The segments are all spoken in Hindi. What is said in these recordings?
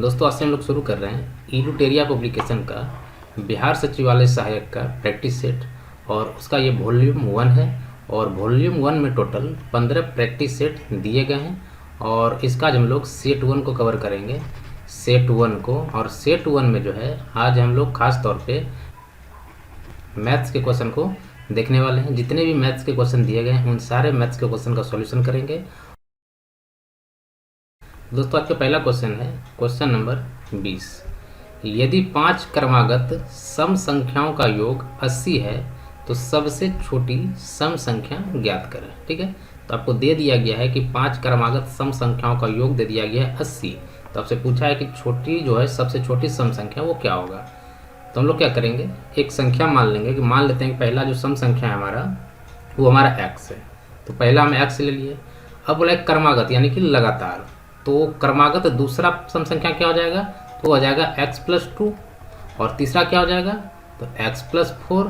दोस्तों आज से हम लोग शुरू कर रहे हैं इलुटेरिया पब्लिकेशन का बिहार सचिवालय सहायक का प्रैक्टिस सेट और उसका ये वॉल्यूम 1 है। और वॉल्यूम 1 में टोटल 15 प्रैक्टिस सेट दिए गए हैं और इसका आज हम लोग सेट 1 को कवर करेंगे, सेट 1 को। और सेट 1 में जो है आज हम लोग खास तौर पे मैथ्स के क्वेश्चन को देखने वाले हैं। जितने भी मैथ्स के क्वेश्चन दिए गए हैं उन सारे मैथ्स के क्वेश्चन का सॉल्यूशन करेंगे। दोस्तों आज का पहला क्वेश्चन है क्वेश्चन नंबर 20। यदि 5 क्रमागत सम संख्याओं का योग 80 है तो सबसे छोटी सम संख्या ज्ञात करें। ठीक है, तो आपको दे दिया गया है कि 5 क्रमागत सम संख्याओं का योग दे दिया गया है 80। तो आपसे पूछा है कि छोटी जो है सबसे छोटी सम संख्या वो क्या होगा। तो हम लोग क्या करेंगे, एक संख्या मान लेंगे कि मान लेते हैं कि पहला जो सम संख्या है हमारा वो हमारा x है। तो पहला हम x ले लिए। अब बोला क्रमागत यानी कि लगातार, तो क्रमागत दूसरा सम संख्या क्या हो जाएगा, तो हो जाएगा x+2। और तीसरा क्या हो जाएगा, तो x+4।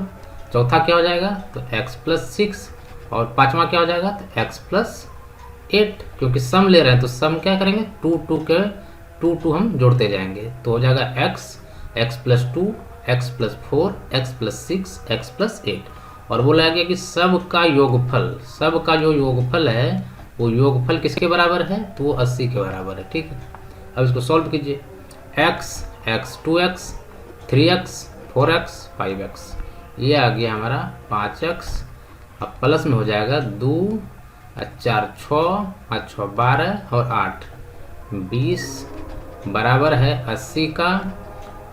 चौथा क्या हो जाएगा, तो x+6। और पांचवा क्या हो जाएगा, तो x+8। क्योंकि सम ले रहे हैं तो सम क्या करेंगे, 2 हम जोड़ते जाएंगे। तो हो जाएगा x+2, x+4, x+6, x+8। और बोला गया कि सब का योगफल, सब का जो योगफल है वो योगफल किसके बराबर है, तो वो 80 के बराबर है। ठीक है, अब इसको सॉल्व कीजिए। x, x 2x, 3x, 4x, 5x, ये आ गया हमारा 5x। अब प्लस में हो जाएगा 2, 4 6, 6 12 और 8 20 बराबर है 80 का।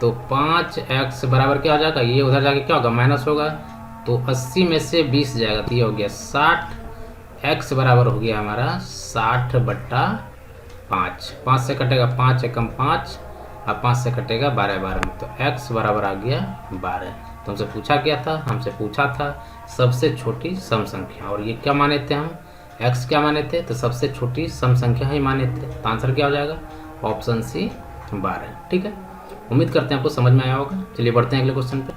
तो 5x बराबर क्या हो जाएगा, ये उधर जाके क्या होगा, माइनस होगा। तो 80 में से 20 जाएगा तो ये हो गया 60। x बराबर हो गया हमारा 60/5। 5 से कटेगा 5 एकम 5, अब 5 से कटेगा 12 में। तो x बराबर आ गया 12। तो हमसे पूछा क्या था, हमसे पूछा था सबसे छोटी सम संख्या। और ये क्या माने थे हम, x क्या माने थे, तो सबसे छोटी सम संख्या ही माने थे। तो आंसर क्या हो जाएगा, ऑप्शन सी 12। ठीक है, उम्मीद करते हैं आपको समझ में आया होगा। चलिए बढ़ते हैं अगले क्वेश्चन पे।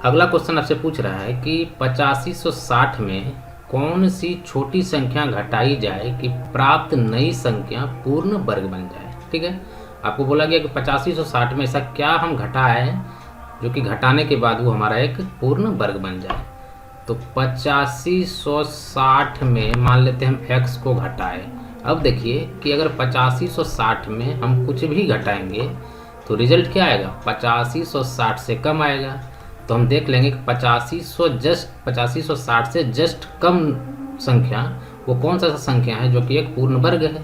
अगला क्वेश्चन आपसे पूछ रहा है कि 8560 में कौन सी छोटी संख्या घटाई जाए कि प्राप्त नई संख्या पूर्ण वर्ग बन जाए। ठीक है, आपको बोला गया कि 8560 में ऐसा क्या हम घटाए जो कि घटाने के बाद वो हमारा एक पूर्ण वर्ग बन जाए। तो 8560 में मान लेते हैं हम x को घटाए। अब देखिए कि अगर 8560 में हम कुछ भी घटाएंगे तो रिजल्ट क्या आएगा, 8560 से कम आएगा। तो हम देख लेंगे कि 8560 से जस्ट कम संख्या वो कौन सा संख्या है जो कि एक पूर्ण वर्ग है।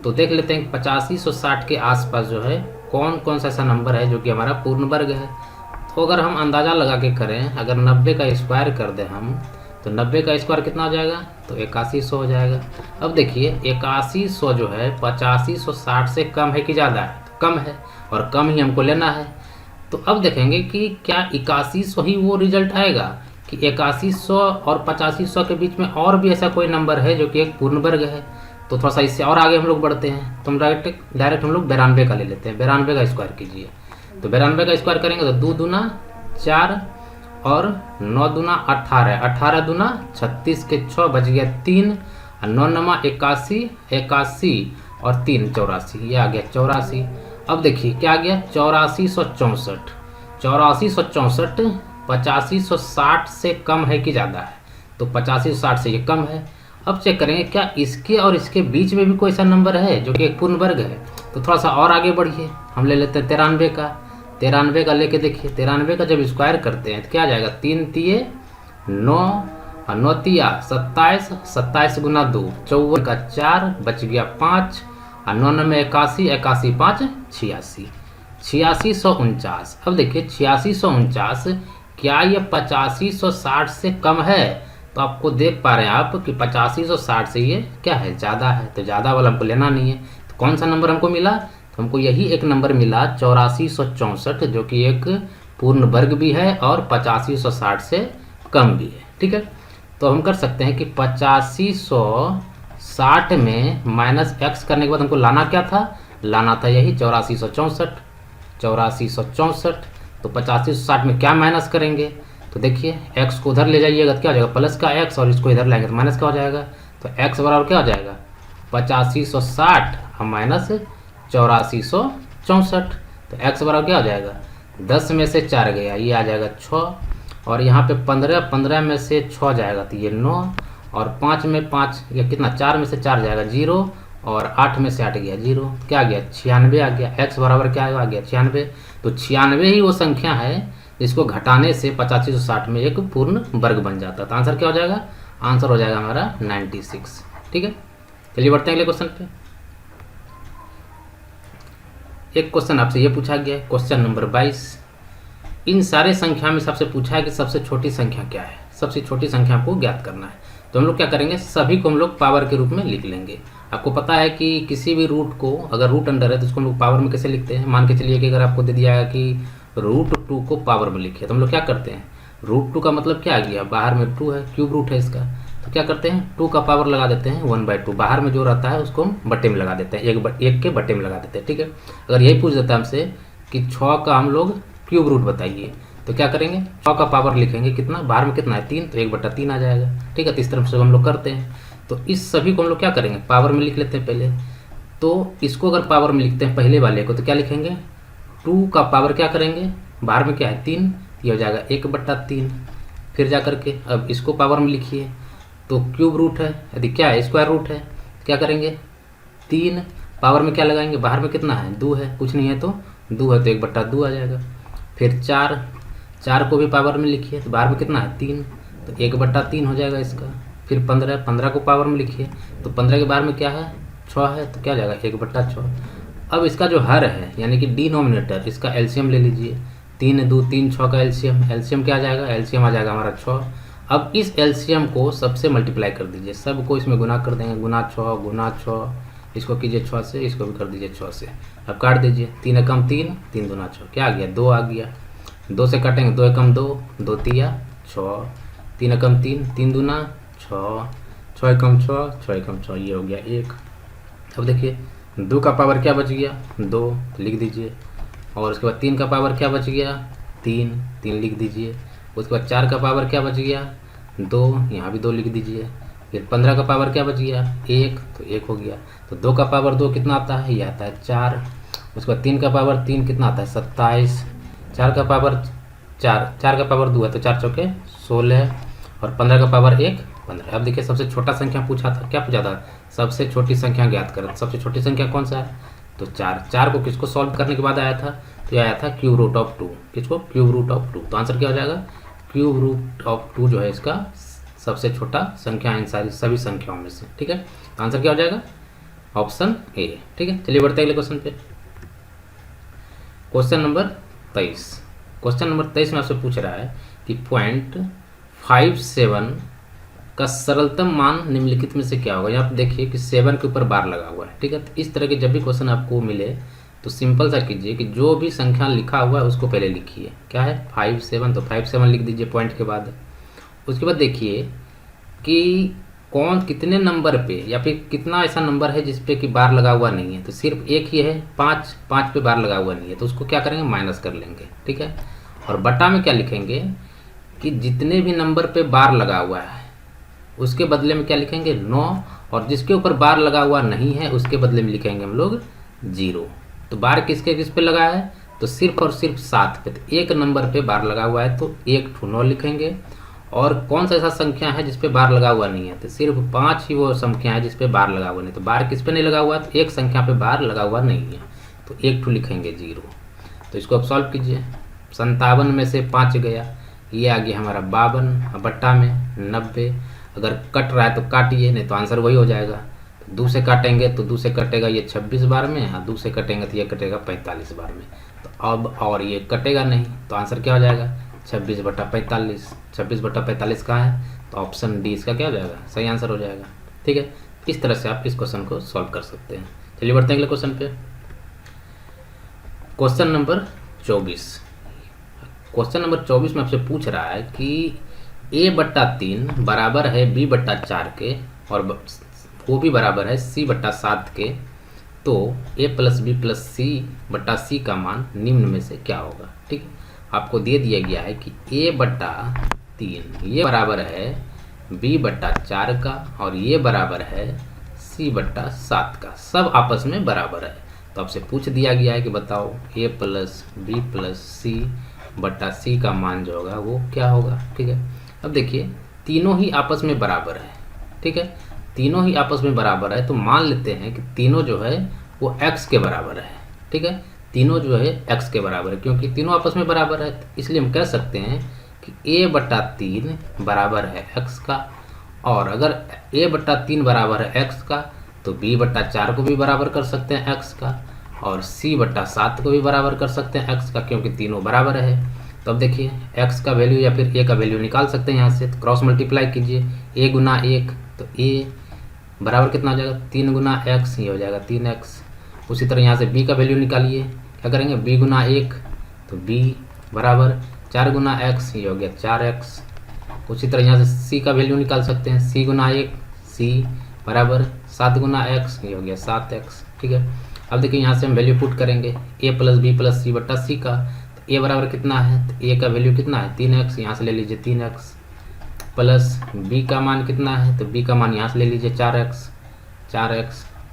तो देख लेते हैं कि 8560 के आसपास जो है कौन कौन सा ऐसा नंबर है जो कि हमारा पूर्ण वर्ग है। तो अगर हम अंदाज़ा लगा के करें, अगर 90 का स्क्वायर कर दें हम, तो 90 का स्क्वायर कितना हो जाएगा, तो 8100 हो जाएगा। अब देखिए 8100 जो है 8560 से कम है कि ज़्यादा है, तो कम है और कम ही हमको लेना है। तो अब देखेंगे कि क्या 8100 ही वो रिजल्ट आएगा कि 8100 और 8500 के बीच में और भी ऐसा कोई नंबर है जो कि एक पूर्ण वर्ग है। तो थोड़ा सा इससे और आगे हम लोग बढ़ते हैं। तो हम डायरेक्ट हम लोग 92 का ले लेते हैं। 92 का स्क्वायर कीजिए। तो 92 का स्क्वायर करेंगे तो 2 दूना 4 और 9 दूना 18, 18 दूना 36 के 6 बच गया 3 और 9 नमा 81, 81 और 3 84, ये आ गया 84। अब देखिए क्या आ गया, 8464। 8464 8560 से कम है कि ज़्यादा है, तो 8560 से ये कम है। अब चेक करेंगे क्या इसके और इसके बीच में भी कोई ऐसा नंबर है जो कि एक पूर्ण वर्ग है। तो थोड़ा सा और आगे बढ़िए, हम ले लेते हैं 93 का। 93 का लेके देखिए, 93 का जब स्क्वायर करते हैं तो क्या आ जाएगा, 3 तिये 9 और 9 तिया 27, 27 गुना 2 54 का 4 बच गया 5 और 9 में 81, 81 5 86, 8649। अब देखिए 8649 क्या ये 8560 से कम है। तो आपको देख पा रहे हैं आप कि 8560 से ये क्या है, ज़्यादा है। तो ज़्यादा वाला हमको लेना नहीं है। तो कौन सा नंबर हमको मिला, तो हमको यही एक नंबर मिला 8464 जो कि एक पूर्ण वर्ग भी है और 8560 से कम भी है। ठीक है, तो हम कर सकते हैं कि 8560 में माइनस x करने के बाद हमको लाना क्या था, लाना था यही 8464। 8464 तो 8560 में क्या माइनस करेंगे, तो देखिए x को उधर ले जाइएगा तो क्या हो जाएगा, प्लस का x, और इसको इधर लाएंगे तो माइनस का हो जाएगा। तो x बराबर क्या हो जाएगा, 8560 अब माइनस 8464, तो x बराबर क्या हो जाएगा, 10 में से 4 गया ये आ जाएगा 6, और यहाँ पे 15 में से 6 जाएगा तो ये 9, और 5 में 5 या कितना, 4 में से 4 जाएगा 0, और 8 में से 8 गया 0, क्या आ गया 96 आ गया। x बराबर क्या आ गया 96। तो 96 ही वो संख्या है जिसको घटाने से 8560 में एक पूर्ण वर्ग बन जाता है। तो आंसर क्या हो जाएगा, आंसर हो जाएगा हमारा 96। ठीक है, चलिए बढ़ते हैं अगले क्वेश्चन पे। एक क्वेश्चन आपसे ये पूछा गया है, क्वेश्चन नंबर 22। इन सारे संख्या में सबसे पूछा है कि सबसे छोटी संख्या क्या है, सबसे छोटी संख्या को ज्ञात करना है। तो हम लोग क्या करेंगे, सभी को हम लोग पावर के रूप में लिख लेंगे। आपको पता है कि किसी भी रूट को अगर रूट अंडर है तो उसको हम लोग पावर में कैसे लिखते हैं। मान के चलिए कि अगर आपको दे दिया है कि √2 को पावर में लिखिए, तो हम लोग क्या करते हैं, √2 का मतलब क्या आ गया, बाहर में 2 है, क्यूब रूट है इसका, तो क्या करते हैं 2 का पावर लगा देते हैं 1/2, बाहर में जो रहता है उसको हम बट्टे में लगा देते हैं, एक के बट्टे में लगा देते हैं। ठीक है, अगर यही पूछ देता है हमसे कि 6 का हम लोग क्यूब रूट बताइए, तो क्या करेंगे 6 का पावर लिखेंगे कितना, बाहर में कितना है 3, तो 1/3 आ जाएगा। ठीक है, तो इस तरफ से हम लोग करते हैं। तो इस सभी को हम लोग क्या करेंगे, पावर में लिख लेते हैं पहले। तो इसको अगर पावर में लिखते हैं पहले वाले को, तो क्या लिखेंगे, 2 का पावर क्या करेंगे, बाहर में क्या है 3, ये हो जाएगा 1/3। फिर जा करके अब इसको पावर में लिखिए, तो क्यूब रूट है, यदि क्या है स्क्वायर रूट है, क्या करेंगे 3 पावर में क्या लगाएंगे, बाहर में कितना है 2 है, कुछ नहीं है तो 2 है, तो 1/2 आ जाएगा। फिर 4 को भी पावर में लिखिए, तो बाहर में कितना है 3, तो 1/3 हो जाएगा इसका। फिर 15 को पावर में लिखिए, तो 15 के बाहर में क्या है 6 है, तो क्या हो जाएगा 1/6। अब इसका जो हर है यानी कि डिनोमिनेटर, इसका एलसीएम ले लीजिए, 3 2 3 6 का एलसीएम क्या आ जाएगा, एलसीएम आ जाएगा हमारा 6। अब इस एलसीएम को सबसे मल्टीप्लाई कर दीजिए, सबको इसमें गुना कर देंगे, गुना 6, इसको कीजिए 6 से, इसको भी कर दीजिए 6 से। अब काट दीजिए, 3 एकम 3, 3 दूना 6, क्या आ गया 2 आ गया। 2 से काटेंगे, 2 एकम 2, 2 तिया 6, 3 एकम 3, 3 दूना 6, 6 एकम 6, 6 एकम 6, ये हो गया 1। अब देखिए 2 का पावर क्या बच गया 2, तो लिख दीजिए। और उसके बाद 3 का पावर क्या बच गया 3, 3 लिख दीजिए। उसके बाद 4 का पावर क्या बच गया 2, यहाँ भी 2 लिख दीजिए। फिर 15 का पावर क्या बच गया 1, तो 1 हो गया। तो 2 का पावर 2 कितना आता है, ये आता है 4। उसके बाद 3 का पावर 3 कितना आता है 27। 4 का पावर 4 का पावर 2 है, तो 4 चौके 16, और 15 का पावर 1 15। अब देखिए सबसे छोटा संख्या पूछा था, क्या पूछा था, सबसे छोटी संख्या ज्ञात करें। सबसे छोटी संख्या कौन सा है, तो 4 को किसको सॉल्व करने के बाद आया था, तो आया था क्यूब रूट ऑफ 2, किसको क्यूब रूट ऑफ 2। तो आंसर क्या हो जाएगा, क्यूब रूट ऑफ 2 जो है इसका सबसे छोटा संख्या इन सारी सभी संख्याओं में से। ठीक है, तो आंसर क्या हो जाएगा, ऑप्शन ए। ठीक है, चलिए बढ़ते हैं अगले क्वेश्चन पे। Question number 23। क्वेश्चन नंबर 23 में आपसे पूछ रहा है कि 0.57 का सरलतम मान निम्नलिखित में से क्या होगा। यहाँ पे देखिए कि 7 के ऊपर बार लगा हुआ है। ठीक है, तो इस तरह के जब भी क्वेश्चन आपको मिले तो सिंपल सा कीजिए कि जो भी संख्या लिखा हुआ है उसको पहले लिखिए। क्या है 57, तो 57 लिख दीजिए पॉइंट के बाद। उसके बाद देखिए कि कौन कितने नंबर पे या फिर कितना ऐसा नंबर है जिस पे कि बार लगा हुआ नहीं है, तो सिर्फ एक ही है 5 पे बार लगा हुआ नहीं है, तो उसको क्या करेंगे माइनस कर लेंगे। ठीक है, और बटा में क्या लिखेंगे कि जितने भी नंबर पे बार लगा हुआ है उसके बदले में क्या लिखेंगे 9, और जिसके ऊपर बार लगा हुआ नहीं है उसके बदले में लिखेंगे हम लोग 0। तो बार किस पे लगा है, तो सिर्फ और सिर्फ 7 पे, तो एक नंबर पे बार लगा हुआ है तो 1 to 9 लिखेंगे। और कौन सा ऐसा संख्या है जिस पे बार लगा हुआ नहीं है, तो सिर्फ 5 ही वो संख्या है जिस पे बार लगा हुआ नहीं। तो बार किस पे नहीं लगा हुआ, तो एक संख्या पे बार लगा हुआ नहीं है, तो 1 to लिखेंगे 0। तो इसको आप सॉल्व कीजिए, 57 में से 5 गया, ये आ गया हमारा 52, बट्टा में 90। अगर कट रहा है तो काटिए, नहीं तो आंसर वही हो जाएगा। तो 2 से काटेंगे तो 2 से कटेगा ये 26 बार में, और 2 से कटेंगे तो ये कटेगा 45 बार में। तो अब और ये कटेगा नहीं, तो आंसर क्या हो जाएगा 26/45। 26/45 कहाँ है, तो ऑप्शन डी इसका क्या हो जाएगा, सही आंसर हो जाएगा। ठीक है, इस तरह से आप इस क्वेश्चन को सॉल्व कर सकते हैं। चलिए बढ़ते हैं अगले क्वेश्चन पे। Question number 24। क्वेश्चन नंबर 24 में आपसे पूछ रहा है कि a/3 बराबर है b/4 के, और वो भी बराबर है c/7 के, तो a + b + c/c का मान निम्न में से क्या होगा। ठीक है, आपको दे दिया गया है कि a/3 ये बराबर है b/4 का, और ये बराबर है c/7 का, सब आपस में बराबर है। तो आपसे पूछ दिया गया है कि बताओ a plus B plus c/c का मान जो होगा वो क्या होगा। ठीक है, अब देखिए तीनों ही आपस में बराबर है। ठीक है, तीनों ही आपस में बराबर है, तो मान लेते हैं कि तीनों जो है वो x के बराबर है। ठीक है, तीनों जो है x के बराबर है, क्योंकि तीनों आपस में बराबर है, तो इसलिए हम कह सकते हैं कि a/3 बराबर है x का, और अगर a/3 बराबर है x का तो b/4 को भी बराबर कर सकते हैं x का, और c/7 को भी बराबर कर सकते हैं x का, क्योंकि तीनों बराबर है। तो अब देखिए x का वैल्यू या फिर a का वैल्यू निकाल सकते हैं यहाँ से, तो क्रॉस मल्टीप्लाई कीजिए, a गुना 1 तो a बराबर कितना हो जाएगा 3 गुना x, ये हो जाएगा 3x। उसी तरह यहाँ से b का वैल्यू निकालिए, क्या करेंगे b गुना 1 तो b बराबर 4 गुना x, ये हो गया 4x। उसी तरह यहाँ से c का वैल्यू निकाल सकते हैं, c गुना 1 c बराबर 7 गुना x, ये हो गया 7x। ठीक है, अब देखिए यहाँ से हम वैल्यू पुट करेंगे a plus B plus c/c का, तो a बराबर कितना है, तो a का वैल्यू कितना है 3x, यहाँ से ले लीजिए 3x, प्लस b का मान कितना है, तो b का मान यहाँ से ले लीजिए 4x,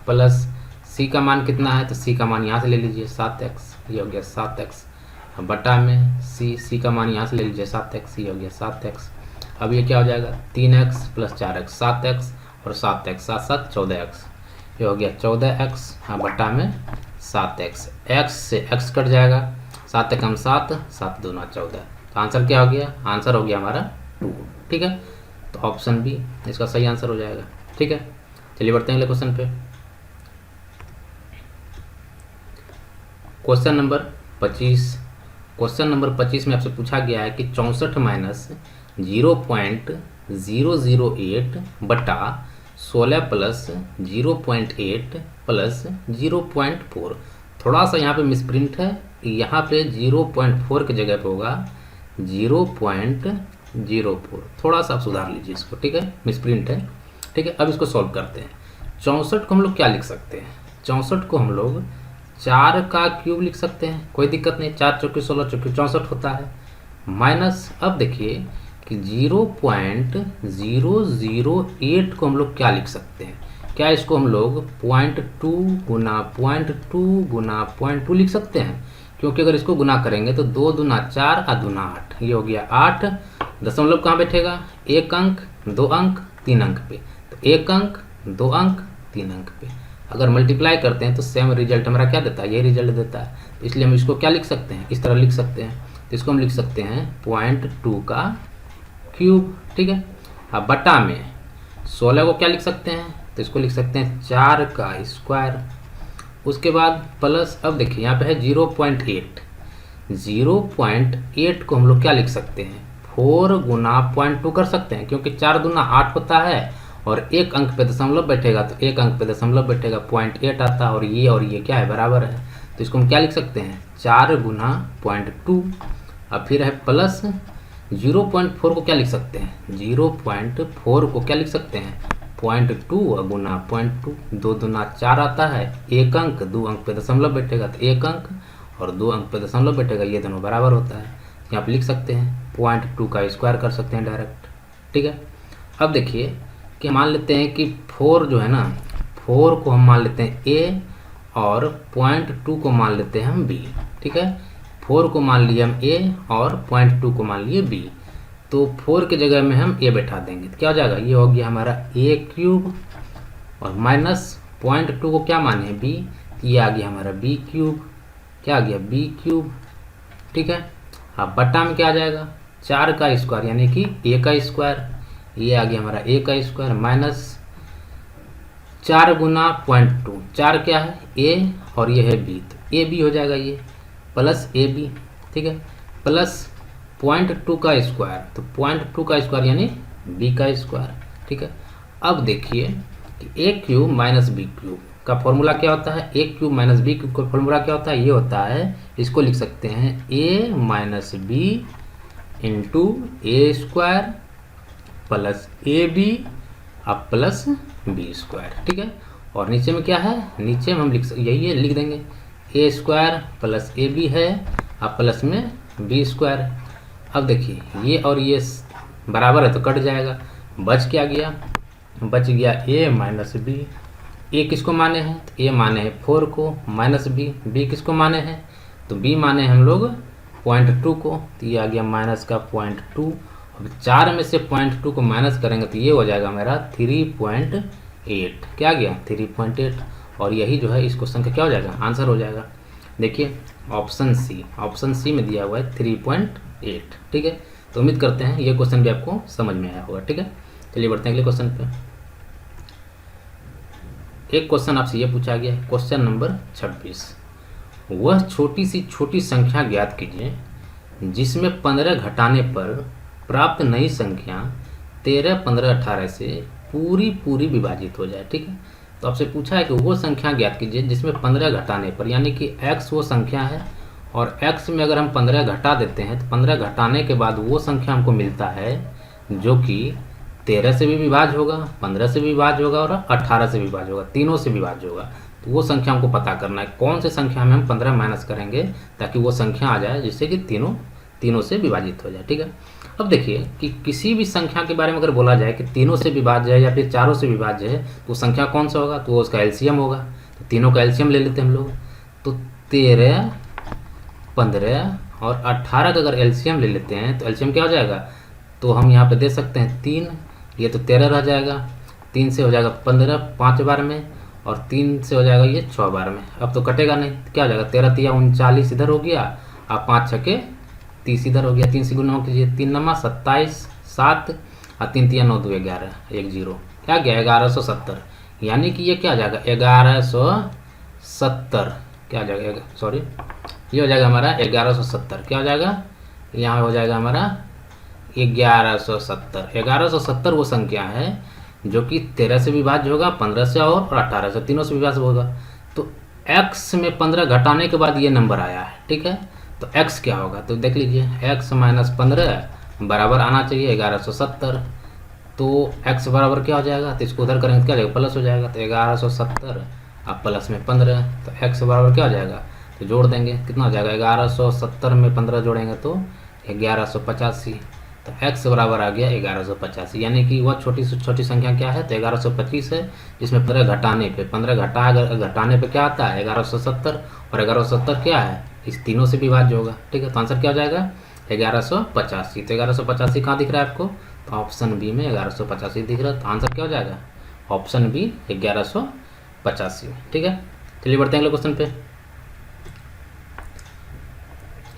प्लस c का मान कितना है, तो c का मान यहाँ से ले लीजिए 7x, ये हो गया 7x, बटा में c का मान यहाँ से ले लीजिए 7x, ये हो गया 7x। अब ये क्या हो जाएगा 3x प्लस 4x 7x, और 7x 7 7 14x, ये हो गया 14x, हाँ बटा में 7x, x से x कट जाएगा, 7 एकम 7, 7 दूना 14, तो आंसर क्या हो गया, आंसर हो गया हमारा 2। ठीक है, तो ऑप्शन बी इसका सही आंसर हो जाएगा। ठीक है, चलिए बढ़ते हैं अगले क्वेश्चन पे। Question number 25। क्वेश्चन नंबर 25 में आपसे पूछा गया है कि 64 माइनस 0.008 बटा 16 प्लस 0.8 प्लस 0.4। थोड़ा सा यहाँ पे मिसप्रिंट है, यहाँ पे 0.4 की जगह पे होगा 0.04, थोड़ा सा आप सुधार लीजिए इसको। ठीक है, मिसप्रिंट है। ठीक है, अब इसको सॉल्व करते हैं। 64 को हम लोग क्या लिख सकते हैं, 64 को हम लोग 4 का क्यूब लिख सकते हैं, कोई दिक्कत नहीं, 4 चौके 16 चौके 64 होता है, माइनस अब देखिए कि 0.008 को हम लोग क्या लिख सकते हैं, क्या इसको हम लोग 0.2 गुना 0.2 गुना 0.2 लिख सकते हैं, क्योंकि अगर इसको गुना करेंगे तो 2 दूना 4 और दूना 8, ये हो गया 8। दशमलव कहाँ बैठेगा, 1 अंक 2 अंक 3 अंक पे, तो 1 अंक 2 अंक 3 अंक पे। अगर मल्टीप्लाई करते हैं तो सेम रिजल्ट हमारा क्या देता है, ये रिजल्ट देता है, तो इसलिए हम इसको क्या लिख सकते हैं, इस तरह लिख सकते हैं। तो इसको हम लिख सकते हैं 0.2 का क्यूब। ठीक है, अब बटा में 16 को क्या लिख सकते हैं, तो इसको लिख सकते हैं 4 का स्क्वायर। उसके बाद प्लस अब देखिए यहाँ पे है 0.8, 0.8 को हम लोग क्या लिख सकते हैं 4 गुना 0.2 कर सकते हैं, क्योंकि 4 दूना 8 होता है और 1 अंक पे दशमलव बैठेगा, तो 1 अंक पे दशमलव बैठेगा 0.8 आता है, और ये क्या है बराबर है, तो इसको हम क्या लिख सकते हैं 4 गुना 0.2। अब फिर है प्लस 0.4 को क्या लिख सकते हैं, 0.4 को क्या लिख सकते हैं 0.2 गुना 0.2, 2 दूना 4 आता है, 1 अंक 2 अंक पे दशमलव बैठेगा, तो 1 अंक और 2 अंक पे दशमलव बैठेगा, ये दोनों बराबर होता है, यहाँ पे लिख सकते हैं 0.2 का स्क्वायर कर सकते हैं डायरेक्ट। ठीक है, अब देखिए कि मान लेते हैं कि 4 जो है ना, 4 को हम मान लेते हैं a और 0.2 को मान लेते हैं हम b। ठीक है, 4 को मान लिए हम a और 0.2 को मान लिए b, तो 4 के जगह में हम a बैठा देंगे, तो क्या हो जाएगा, ये हो गया हमारा a क्यूब, और माइनस 0.2 को क्या माने b, ये आ गया हमारा b क्यूब, क्या आ गया b क्यूब। ठीक है, अब बटा में क्या आ जाएगा 4 का स्क्वायर यानी कि a का स्क्वायर, ये आ गया हमारा a का स्क्वायर, माइनस 4 गुना 0.2, 4 क्या है a और ये है b, तो a b हो जाएगा ये, प्लस a b। ठीक है, प्लस 0.2 का स्क्वायर, तो 0.2 का स्क्वायर यानी b का स्क्वायर। ठीक है, अब देखिए कि a cube minus b cube का फॉर्मूला क्या होता है, a cube minus b cube का फॉर्मूला क्या होता है, ये होता है, इसको लिख सकते हैं a minus b into A square plus A B अब प्लस बी स्क्वायर। ठीक है, और नीचे में क्या है, नीचे में हम यही है लिख देंगे ए स्क्वायर प्लस ए बी है, अब प्लस में बी स्क्वायर। अब देखिए ये और ये बराबर है तो कट जाएगा, बच क्या गया, बच गया ए माइनस बी ए किसको माने हैं, तो ए माने हैं 4 को, माइनस बी किसको माने हैं, तो बी माने हम लोग 0.2 को, तो ये आ गया माइनस का 0.2। अब 4 में से 0.2 को माइनस करेंगे तो ये हो जाएगा मेरा 3.8। क्या आ गया 3.8, और यही जो है इस क्वेश्चन का क्या हो जाएगा, आंसर हो जाएगा। देखिए ऑप्शन सी में दिया हुआ है 3.8। ठीक है, तो उम्मीद करते हैं ये क्वेश्चन भी आपको समझ में आया होगा। ठीक है, चलिए बढ़ते हैं अगले क्वेश्चन पे। एक क्वेश्चन आपसे ये पूछा गया है, क्वेश्चन नंबर 26। वह छोटी संख्या ज्ञात कीजिए जिसमें 15 घटाने पर प्राप्त नई संख्या 13, 15, 18 से पूरी विभाजित हो जाए। ठीक है, तो आपसे पूछा है कि वो संख्या ज्ञात कीजिए जिसमें 15 घटाने पर, यानी कि x वो संख्या है और x में अगर हम 15 घटा देते हैं तो 15 घटाने के बाद वो संख्या हमको मिलता है जो कि 13 से भी विभाज्य होगा, 15 से भी विभाज्य होगा और 18 से विभाज्य होगा, तीनों से विभाज्य होगा। तो वो संख्या हमको पता करना है, कौन से संख्या में हम 15 माइनस करेंगे ताकि वो संख्या आ जाए जिससे कि तीनों से विभाजित हो जाए। ठीक है, अब देखिए कि किसी भी संख्या के बारे में अगर बोला जाए कि तीनों से विभाज्य है या फिर चारों से विभाज्य है तो संख्या कौन सा होगा, तो उसका एलसीएम होगा। तो तीनों का एलसीएम ले लेते हैं हम लोग, तो 13, 15 और 18 का अगर एलसीएम ले लेते हैं तो एलसीएम क्या हो जाएगा, तो हम यहाँ पे दे सकते हैं 3, ये तो 13 रह जाएगा, 3 से हो जाएगा 15 5 बार में, और 3 से हो जाएगा ये 6 बार में। अब तो कटेगा नहीं, क्या हो जाएगा 13 तिया 39 इधर हो गया, अब 5 छके 30 इधर हो गया, 3 से गुना कीजिए, 3 नमा 27, 7 और 3 तिया 9 2 11 1 0, क्या गया 1170। यानी कि ये क्या आ जाएगा 1170, क्या आ जाएगा, सॉरी ये हो जाएगा हमारा 1170, क्या हो जाएगा, यहाँ हो जाएगा हमारा 1170 वो संख्या है जो कि 13 से विभाज्य होगा, 15 से और 18 से, तीनों से विभाज्य होगा। तो x में 15 घटाने के बाद ये नंबर आया है। ठीक है, तो x क्या होगा, तो देख लीजिए x माइनस 15 बराबर आना चाहिए 1170। तो x बराबर क्या हो जाएगा, तो इसको उधर करेंगे तो क्या हो जाएगा, प्लस हो जाएगा, तो 1170 अब प्लस में 15, तो x बराबर क्या हो जाएगा, तो जोड़ देंगे कितना हो जाएगा, 1170 में 15 जोड़ेंगे तो 1185, तो x बराबर आ गया 1185। यानी कि वह छोटी से छोटी संख्या क्या है, तो 1125 है, जिसमें 15 घटाने पे क्या आता है 1170, और 1170 क्या है, इस तीनों से विभाज्य होगा। ठीक है, तो आंसर क्या हो जाएगा 1185। तो 1185 कहाँ दिख रहा है आपको, तो ऑप्शन बी में 1185 दिख रहा है, तो आंसर क्या हो जाएगा ऑप्शन बी 1185। ठीक है, चलिए बढ़ते हैं अगले क्वेश्चन पे।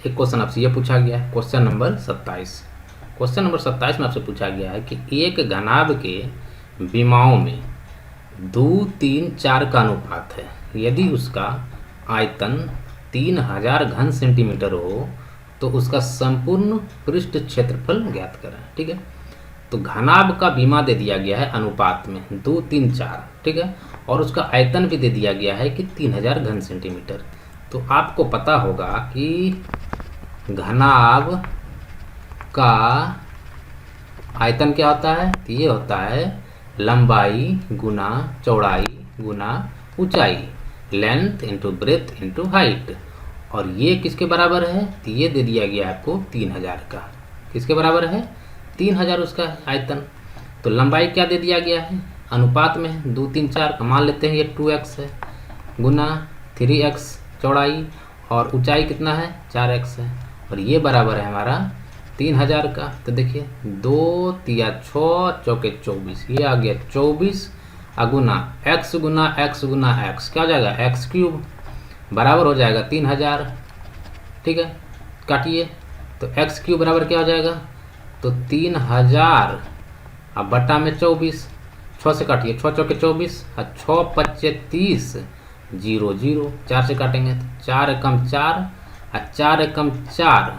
एक क्वेश्चन आपसे ये पूछा गया है, क्वेश्चन नंबर 27। क्वेश्चन नंबर 27 में आपसे पूछा गया है कि एक घनाभ के विमाओं में 2, 3, 4 का अनुपात है, यदि उसका आयतन 3000 घन सेंटीमीटर हो तो उसका संपूर्ण पृष्ठ क्षेत्रफल ज्ञात करें। ठीक है, तो घनाभ का विमा दे दिया गया है अनुपात में 2, 3, 4। ठीक है, और उसका आयतन भी दे दिया गया है कि 3000 घन सेंटीमीटर। तो आपको पता होगा कि घनाभ का आयतन क्या होता है, तो ये होता है लंबाई गुना चौड़ाई गुना ऊंचाई, length into breadth into height. और ये किसके बराबर है, तो ये दे दिया गया आपको 3000 का, किसके बराबर है 3000 उसका आयतन। तो लंबाई क्या दे दिया गया है अनुपात में 2, 3, 4 का, मान लेते हैं ये 2x है, गुना 3x चौड़ाई, और ऊंचाई कितना है 4x है, और ये बराबर है हमारा 3000 का। तो देखिए 2 तिया 6 चौके 24, ये आ गया 24 गुना x गुना x गुना x, क्या हो जाएगा x क्यूब, बराबर हो जाएगा 3000। ठीक है, काटिए, तो x क्यूब बराबर क्या हो जाएगा, तो 3000 अब बटा में 24, 6 से काटिए, 6 चौके 24 और 6 पच्चे 30, 0 0, 4 से काटेंगे तो 4 एकम 4 और 4 एकम 4,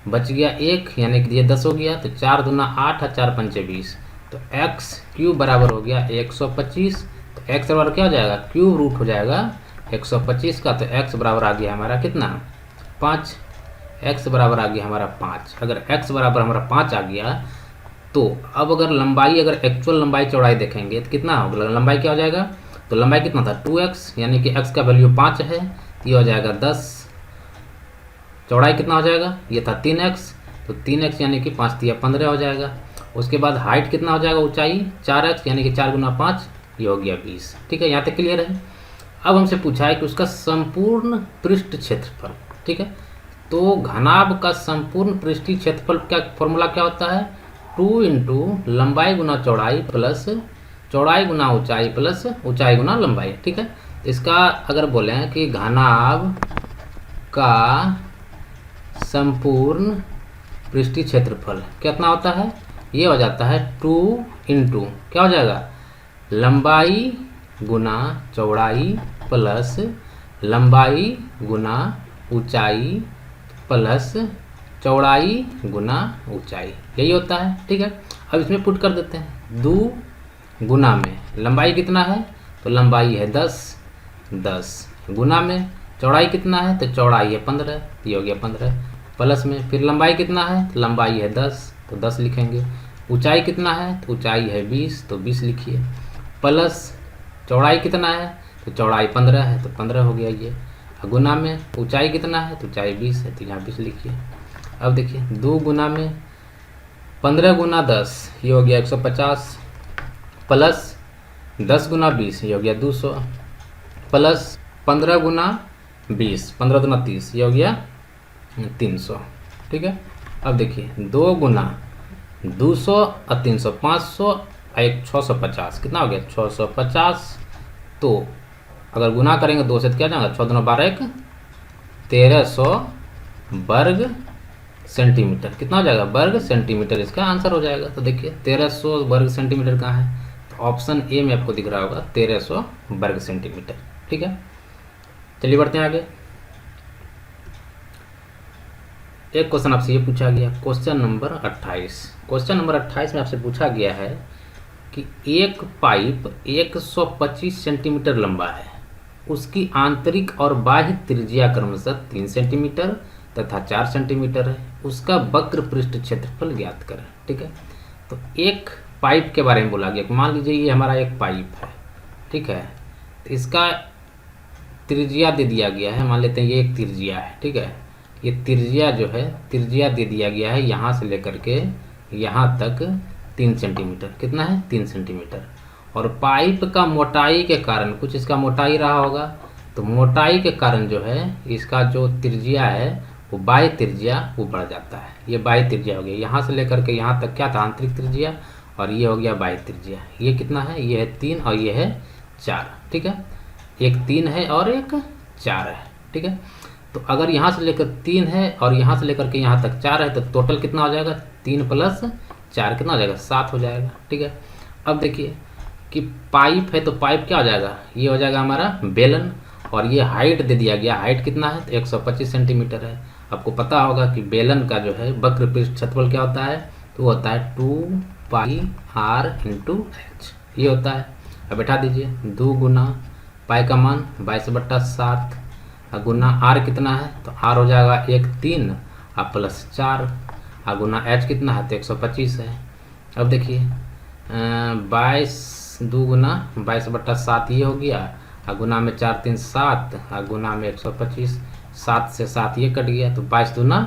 बच गया 1, यानी कि ये 10 हो गया, तो 4 दूना 8 और 4 पंचे 20, तो x क्यूब बराबर हो गया 125। तो x बराबर क्या हो जाएगा, क्यूब रूट हो जाएगा 125 का, तो x बराबर आ गया हमारा कितना 5, x बराबर आ गया हमारा 5। अगर x बराबर हमारा 5 आ गया तो अब अगर लंबाई, अगर एक्चुअल लंबाई चौड़ाई देखेंगे तो कितना होगा, लंबाई क्या हो जाएगा, तो लंबाई कितना था 2x, यानी कि x का वैल्यू 5 है, तो ये हो जाएगा 10। चौड़ाई कितना हो जाएगा, ये था 3x, तो 3x यानी कि 5 तिया 15 हो जाएगा। उसके बाद हाइट कितना हो जाएगा, ऊंचाई 4x, यानी कि 4 गुना 5 ये हो गया 20। ठीक है, यहाँ तक क्लियर है। अब हमसे पूछा है कि उसका संपूर्ण पृष्ठ क्षेत्रफल। ठीक है, तो घनाभ का संपूर्ण पृष्ठीय क्षेत्रफल क्या फॉर्मूला क्या होता है? 2 इंटू लंबाई गुना चौड़ाई प्लस चौड़ाई गुना ऊंचाई प्लस ऊंचाई गुना लंबाई। ठीक है, इसका अगर बोलें कि घनाभ का संपूर्ण पृष्ठीय क्षेत्रफल कितना होता है? ये हो जाता है 2 इंटू क्या हो जाएगा? लंबाई गुना चौड़ाई प्लस लंबाई गुना ऊंचाई प्लस चौड़ाई गुना ऊंचाई, यही होता है। ठीक है, अब इसमें पुट कर देते हैं। 2 गुना में लंबाई कितना है? तो लंबाई है 10, 10 गुना में चौड़ाई कितना है? तो चौड़ाई है 15, ये हो गया 15 प्लस में फिर लंबाई कितना है? तो लंबाई है 10, तो 10 लिखेंगे। ऊंचाई कितना है? तो ऊंचाई है 20, तो 20 लिखिए। प्लस चौड़ाई कितना है? तो चौड़ाई 15 है, तो 15 हो गया ये। गुना में ऊंचाई कितना है? तो ऊंचाई 20 है, तो यहाँ 20 लिखिए। अब देखिए 2 गुना में 15 गुना 10 ये हो गया 150 प्लस 10 गुना 20 ये हो गया 200 प्लस 15 गुना 20 15 गुना 30 ये हो गया 300। ठीक है, अब देखिए 2 गुना 200 और 300 500 और एक 650 कितना हो गया? 650। तो अगर गुना करेंगे 2 से तो क्या जाएगा? 6 दूना 12 1 1300 वर्ग सेंटीमीटर। कितना हो जाएगा? वर्ग सेंटीमीटर इसका आंसर हो जाएगा। तो देखिए 1300 वर्ग सेंटीमीटर कहाँ है? तो ऑप्शन ए में आपको दिख रहा होगा 1300 वर्ग सेंटीमीटर। ठीक है, चलिए बढ़ते हैं आगे। एक क्वेश्चन आपसे ये पूछा गया, क्वेश्चन नंबर 28। क्वेश्चन नंबर 28 में आपसे पूछा गया है कि एक पाइप 125 सेंटीमीटर लंबा है, उसकी आंतरिक और बाह्य त्रिज्या क्रमशः 3 सेंटीमीटर तथा 4 सेंटीमीटर है, उसका वक्र पृष्ठ क्षेत्रफल ज्ञात करें। ठीक है, तो एक पाइप के बारे में बोला गया। मान लीजिए ये हमारा एक पाइप है। ठीक है, तो इसका त्रिज्या दे दिया गया है, मान लेते हैं ये एक त्रिज्या है। ठीक है, ये त्रिज्या जो है त्रिज्या दे दिया गया है यहाँ से लेकर के यहाँ तक 3 सेंटीमीटर। कितना है? 3 सेंटीमीटर। और पाइप का मोटाई के कारण कुछ इसका मोटाई रहा होगा, तो मोटाई के कारण जो है इसका जो त्रिज्या है वो बाह्य त्रिज्या वो बढ़ जाता है। ये बाह्य त्रिज्या हो गया, यहाँ से लेकर के यहाँ तक क्या था? आंतरिक त्रिज्या, और ये हो गया बाह्य त्रिज्या। ये कितना है? ये है 3 और ये है 4। ठीक है, एक 3 है और एक 4 है। ठीक है, तो अगर यहाँ से लेकर 3 है और यहाँ से लेकर के यहाँ तक 4 है, तो टोटल कितना हो जाएगा? 3 प्लस 4 कितना हो जाएगा? 7 हो जाएगा। ठीक है, अब देखिए कि पाइप है तो पाइप क्या हो जाएगा? ये हो जाएगा हमारा बेलन, और ये हाइट दे दिया गया। हाइट कितना है? तो 125 सेंटीमीटर है। आपको पता होगा कि बेलन का जो है वक्र पृष्ठ क्षेत्रफल क्या होता है? तो वो होता है 2 पाई r इंटू एच, ये होता है। अब बैठा दीजिए 2 गुना पाई का मान 22/7 गुना r कितना है? तो r हो जाएगा 1 3 और प्लस 4 और गुना h कितना है? तो 125 है। अब देखिए 2 गुना 22/7 ये हो गया, और गुना में 4 3 7 और गुना में 125, 7 से 7 ये कट गया, तो 22 दूना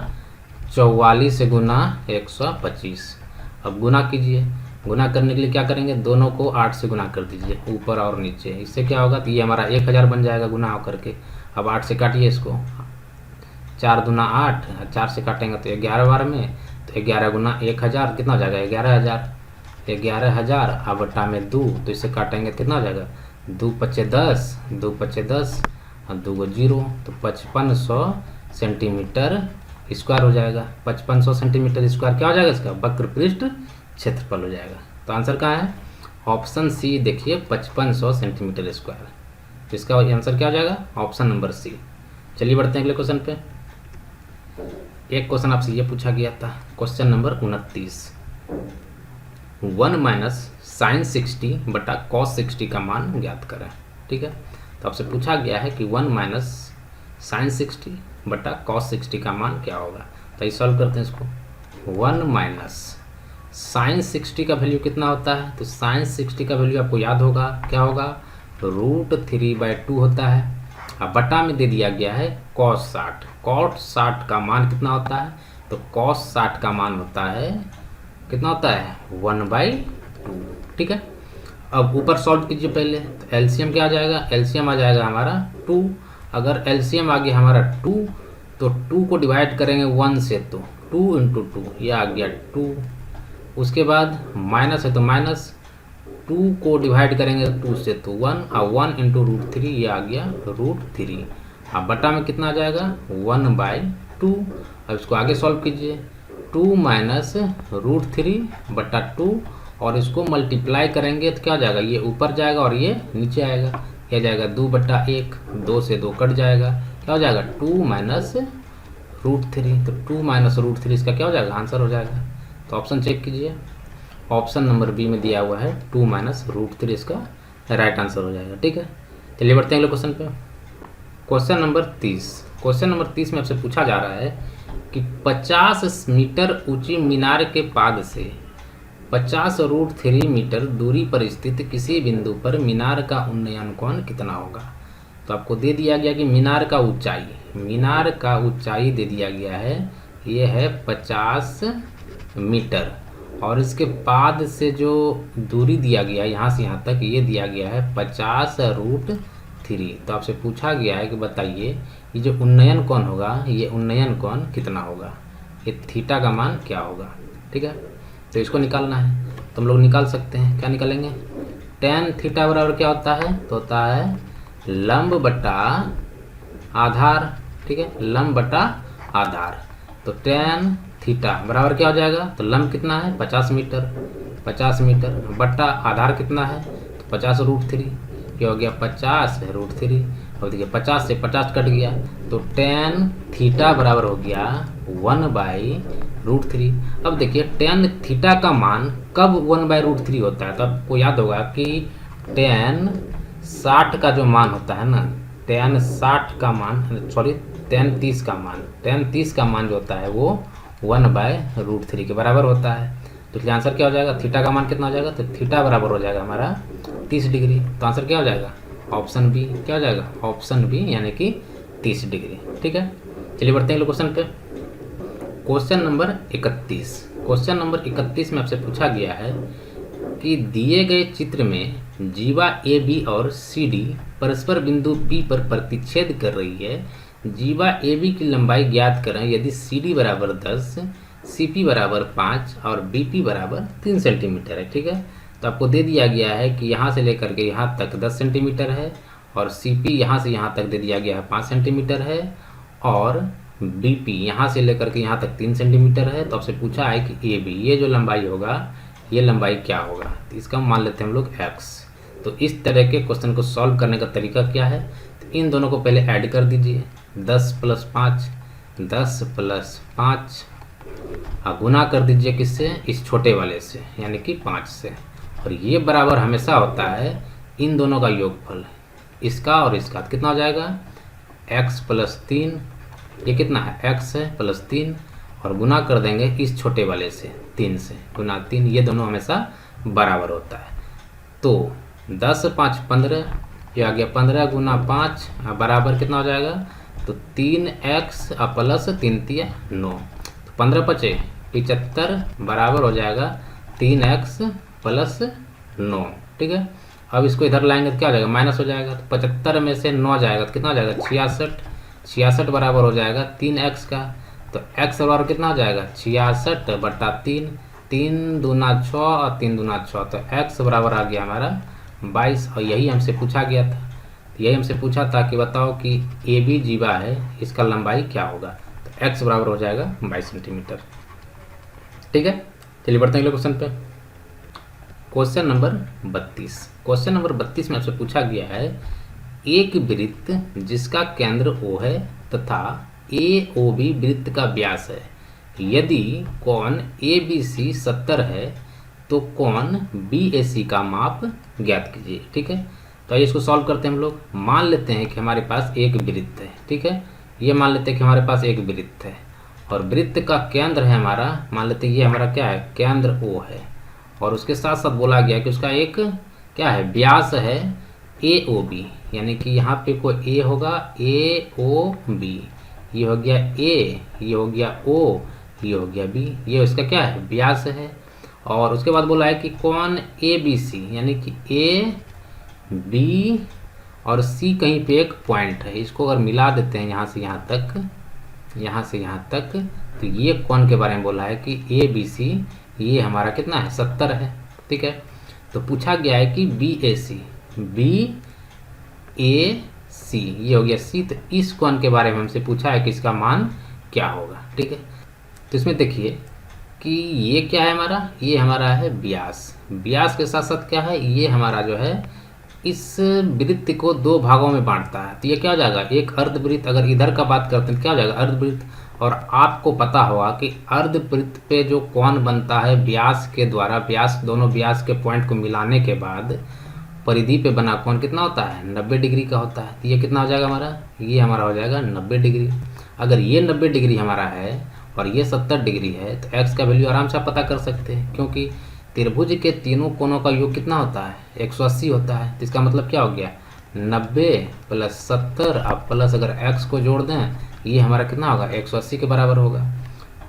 44 से गुना 125। अब गुना कीजिए, गुना करने के लिए क्या करेंगे? दोनों को 8 से गुना कर दीजिए, ऊपर और नीचे। इससे क्या होगा? तो ये हमारा 1000 बन जाएगा गुना होकर के। अब 8 से काटिए इसको, 4 दूना 8, 4 से काटेंगे तो 11 बार में, तो 11 गुना 1000 कितना हो जाएगा? 11,000। 11,000 अब बट्टा में 2, तो इससे काटेंगे कितना हो जाएगा? 2 पच्चे 10, 2 पच्चे 10 और 2 को 0, तो 5500 सेंटीमीटर स्क्वायर हो जाएगा। 5500 सेंटीमीटर स्क्वायर क्या हो जाएगा? इसका वक्र पृष्ठ क्षेत्रफल हो जाएगा। तो आंसर कहाँ है? ऑप्शन सी देखिए 5500 सेंटीमीटर स्क्वायर। तो इसका आंसर क्या हो जाएगा? Option number C. चलिए बढ़ते हैं अगले क्वेश्चन पे। एक क्वेश्चन आपसे ये पूछा गया था, क्वेश्चन नंबर 29। 1 माइनस साइन 60 बटा कॉस 60 का मान ज्ञात करें। ठीक है, तो आपसे पूछा गया है कि 1 माइनस साइन 60 बटा कॉस 60 का मान क्या होगा। तो ये सॉल्व करते हैं इसको। 1 माइनस साइन 60 का वैल्यू कितना होता है? तो साइन 60 का वैल्यू आपको याद होगा, क्या होगा? √3/2 होता है। अब बटा में दे दिया गया है कॉस 60। कॉस 60 का मान कितना होता है? तो कॉस 60 का मान होता है कितना होता है? 1/2। ठीक है, अब ऊपर सॉल्व कीजिए पहले, तो एलसीएम क्या आ जाएगा, एलसीएम आ जाएगा हमारा 2। अगर एलसीएम आ गया हमारा 2, तो 2 को डिवाइड करेंगे 1 से, तो 2 इंटू 2 ये आ गया 2। उसके बाद माइनस है तो माइनस 2 को डिवाइड करेंगे 2 से तो 1, और 1 इंटू √3 ये आ गया √3। अब बटा में कितना आ जाएगा 1/2। अब इसको आगे सॉल्व कीजिए, 2 माइनस √3 बटा 2, और इसको मल्टीप्लाई करेंगे तो क्या हो जाएगा, ये ऊपर जाएगा और ये नीचे आएगा, क्या जाएगा 2/1, 2 से 2 कट जाएगा, क्या हो जाएगा 2 माइनस √3। तो 2 माइनस √3 इसका क्या हो जाएगा, आंसर हो जाएगा। तो ऑप्शन चेक कीजिए, ऑप्शन नंबर बी में दिया हुआ है 2 माइनस √3 इसका राइट आंसर हो जाएगा। ठीक है, चलिए बढ़ते हैं अगले क्वेश्चन पे। Question number 30। क्वेश्चन नंबर 30 में आपसे पूछा जा रहा है कि 50 मीटर ऊंची मीनार के पाद से 50√3 मीटर दूरी पर स्थित किसी बिंदु पर मीनार का उन्नयन कोण कितना होगा। तो आपको दे दिया गया कि मीनार का ऊंचाई दे दिया गया है, ये है 50 मीटर, और इसके पाद से जो दूरी दिया गया है यहाँ से यहाँ तक, ये दिया गया है 50√3। तो आपसे पूछा गया है कि बताइए ये जो उन्नयन कोण होगा, ये उन्नयन कोण कितना होगा, ये थीटा का मान क्या होगा। ठीक है, तो इसको निकालना है, तो हम लोग निकाल सकते हैं। क्या निकालेंगे, tan थीटा बराबर क्या होता है, तो होता है लंब बटा आधार। ठीक है, लंब बटा आधार। तो tan थीटा बराबर क्या हो जाएगा, तो लंब कितना है 50 मीटर बटा आधार कितना है, तो 50√3, क्या हो गया 50√3। अब देखिए 50 से 50 कट गया, तो tan थीटा बराबर हो गया 1/√3। अब देखिए tan थीटा का मान कब 1/√3 होता है, तो आपको याद होगा कि tan 60 का जो मान होता है ना, tan 60 का मान, सॉरी tan 30 का मान, tan 30 का मान जो होता है वो 1/√3 के बराबर होता है। तो इसलिए आंसर क्या हो जाएगा, थीटा का मान कितना हो जाएगा, तो थीटा बराबर हो जाएगा हमारा 30 डिग्री। तो आंसर क्या हो जाएगा, ऑप्शन बी। क्या हो जाएगा, ऑप्शन बी, यानी कि 30 डिग्री। ठीक है, चलिए बढ़ते हैं क्वेश्चन पे। Question number 31। क्वेश्चन नंबर 31 में आपसे पूछा गया है कि दिए गए चित्र में जीवा ए बी और सी डी परस्पर बिंदु पी पर प्रतिच्छेद कर रही है। जीवा ए बी की लंबाई ज्ञात करें यदि सी डी बराबर 10, सी पी बराबर 5 और बी पी बराबर 3 सेंटीमीटर है। ठीक है, तो आपको दे दिया गया है कि यहाँ से लेकर के यहाँ तक 10 सेंटीमीटर है, और सी पी यहाँ से यहाँ तक दे दिया गया है 5 सेंटीमीटर है, और बी पी यहाँ से लेकर के यहाँ तक 3 सेंटीमीटर है। तो आपसे पूछा है कि ए बी, ये जो लंबाई होगा, ये लंबाई क्या होगा, तो इसका मान लेते हैं हम लोग x। तो इस तरह के क्वेश्चन को सॉल्व करने का तरीका क्या है, तो इन दोनों को पहले ऐड कर दीजिए, 10 + 5, 10 + 5, गुना कर दीजिए किससे, इस छोटे वाले से, यानी कि 5 से, और ये बराबर हमेशा होता है इन दोनों का योगफल, इसका और इसका। तो कितना हो जाएगा, x + 3, ये कितना है x है +3, और गुना कर देंगे इस छोटे वाले से 3 से, गुना 3, ये दोनों हमेशा बराबर होता है। तो 10 × 5 = 15, ये आ गया 15 गुना 5 बराबर कितना हो जाएगा, तो 3x + 3 × 3 = 9, तो 15 × 5 = 75 बराबर हो जाएगा 3x + 9। ठीक है, अब इसको इधर लाएंगे तो क्या हो जाएगा, माइनस हो जाएगा, तो 75 में से 9 जाएगा तो कितना हो जाएगा 66, 66 बराबर हो जाएगा 3x का। तो x बराबर कितना हो जाएगा 66/3, 3 दूना 6 और 3 दूना 6, तो x बराबर आ गया हमारा 22। और यही हमसे पूछा गया था, तो यही हमसे पूछा था कि बताओ कि ए बी जीवा है, इसका लंबाई क्या होगा, तो x बराबर हो जाएगा 22 सेंटीमीटर। ठीक है, चलिए बढ़ते हैं अगले क्वेश्चन पे। Question number 32। क्वेश्चन नंबर 32 में आपसे पूछा गया है एक वृत्त जिसका केंद्र O है तथा AOB वृत्त का व्यास है, यदि कोण ABC 70 है तो कोण BAC का माप ज्ञात कीजिए। ठीक है, तो आइए इसको सॉल्व करते हैं हम लोग। मान लेते हैं कि हमारे पास एक वृत्त है। ठीक है, ये मान लेते हैं कि हमारे पास एक वृत्त है, और वृत्त का केंद्र है हमारा, मान लेते हैं ये हमारा क्या है, केंद्र O है, और उसके साथ साथ बोला गया कि उसका एक क्या है, व्यास है AOB, यानी कि यहाँ पे कोई A होगा, AOB, ये हो गया A, ये हो गया O, ये हो गया B, ये इसका क्या है, व्यास है। और उसके बाद बोला है कि कौन ए बी सी, यानी कि ए बी और सी कहीं पे एक पॉइंट है, इसको अगर मिला देते हैं यहाँ से यहाँ तक, यहाँ से यहाँ तक, तो ये कौन के बारे में बोला है कि ए बी सी ये हमारा कितना है 70 है। ठीक है, तो पूछा गया है कि बी ए सी, बी ए सी ये हो गया सी, तो इस कोण के बारे में हमसे पूछा है कि इसका मान क्या होगा। ठीक है, तो इसमें देखिए कि ये क्या है हमारा, ये हमारा है व्यास, व्यास के साथ साथ क्या है, ये हमारा जो है इस वृत्त को दो भागों में बांटता है। तो ये क्या हो जाएगा, एक अर्धवृत्त, अगर इधर का बात करते हैं तो क्या हो जाएगा अर्धवृत्त। और आपको पता होगा कि अर्धवृत्त पे जो कोण बनता है व्यास के द्वारा, व्यास दोनों व्यास के पॉइंट को मिलाने के बाद परिधि पे बना कोण कितना होता है 90 डिग्री का होता है। तो ये कितना हो जाएगा हमारा, ये हमारा हो जाएगा 90 डिग्री। अगर ये 90 डिग्री हमारा है और ये 70 डिग्री है तो x का वैल्यू आराम से आप पता कर सकते हैं, क्योंकि त्रिभुज के तीनों कोणों का योग कितना होता है 180 होता है। तो इसका मतलब क्या हो गया 90 प्लस 70 अब प्लस अगर x को जोड़ दें ये हमारा कितना होगा 180 के बराबर होगा।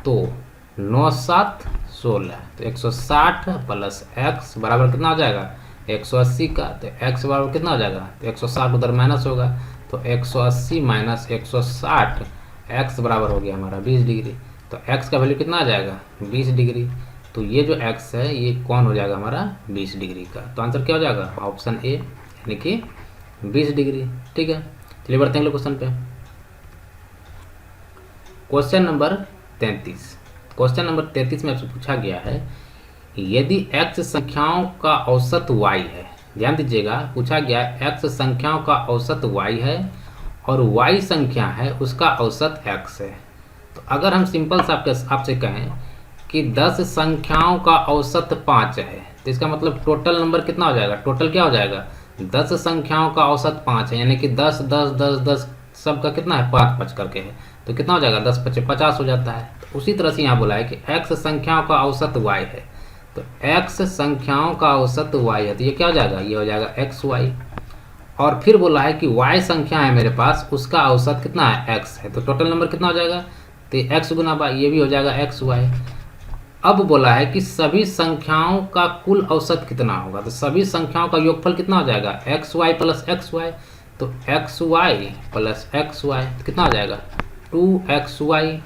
तो 9 7 16, तो 160 प्लस x बराबर कितना हो जाएगा 180 का, तो x बराबर कितना हो जाएगा, तो 160 उधर माइनस होगा, तो 180 माइनस 160 x बराबर हो गया हमारा 20 डिग्री। तो x का वैल्यू कितना आ जाएगा 20 डिग्री। तो ये जो x है ये कौन हो जाएगा हमारा 20 डिग्री का। तो आंसर क्या हो जाएगा ऑप्शन ए, यानी कि 20 डिग्री। ठीक है, चलिए बढ़ते हैं अगले क्वेश्चन पे। Question number 33। क्वेश्चन नंबर 33 में आपसे पूछा गया है यदि x संख्याओं का औसत y है, ध्यान दीजिएगा पूछा गया x संख्याओं का औसत y है और y संख्या है उसका औसत x है। तो अगर हम सिंपल से आपसे कहें कि 10 संख्याओं का औसत 5 है, तो इसका मतलब टोटल नंबर कितना हो जाएगा, टोटल क्या हो जाएगा 10 संख्याओं का औसत 5 है, यानी कि 10 10 10 10 सबका कितना है 5 5 करके है, तो कितना हो जाएगा 10 5 50 हो जाता है। तो उसी तरह से यहाँ बोला है कि x संख्याओं का औसत y है, तो x संख्याओं का औसत y है, तो ये क्या हो जाएगा, ये हो जाएगा xy। और फिर बोला है कि y संख्या है मेरे पास उसका औसत कितना है x है, तो टोटल नंबर कितना हो जाएगा, तो x गुना y, ये भी हो जाएगा xy। अब बोला है कि सभी संख्याओं का कुल औसत कितना होगा, तो सभी संख्याओं का योगफल कितना हो जाएगा xy प्लस xy, तो xy प्लस xy कितना हो जाएगा 2xy,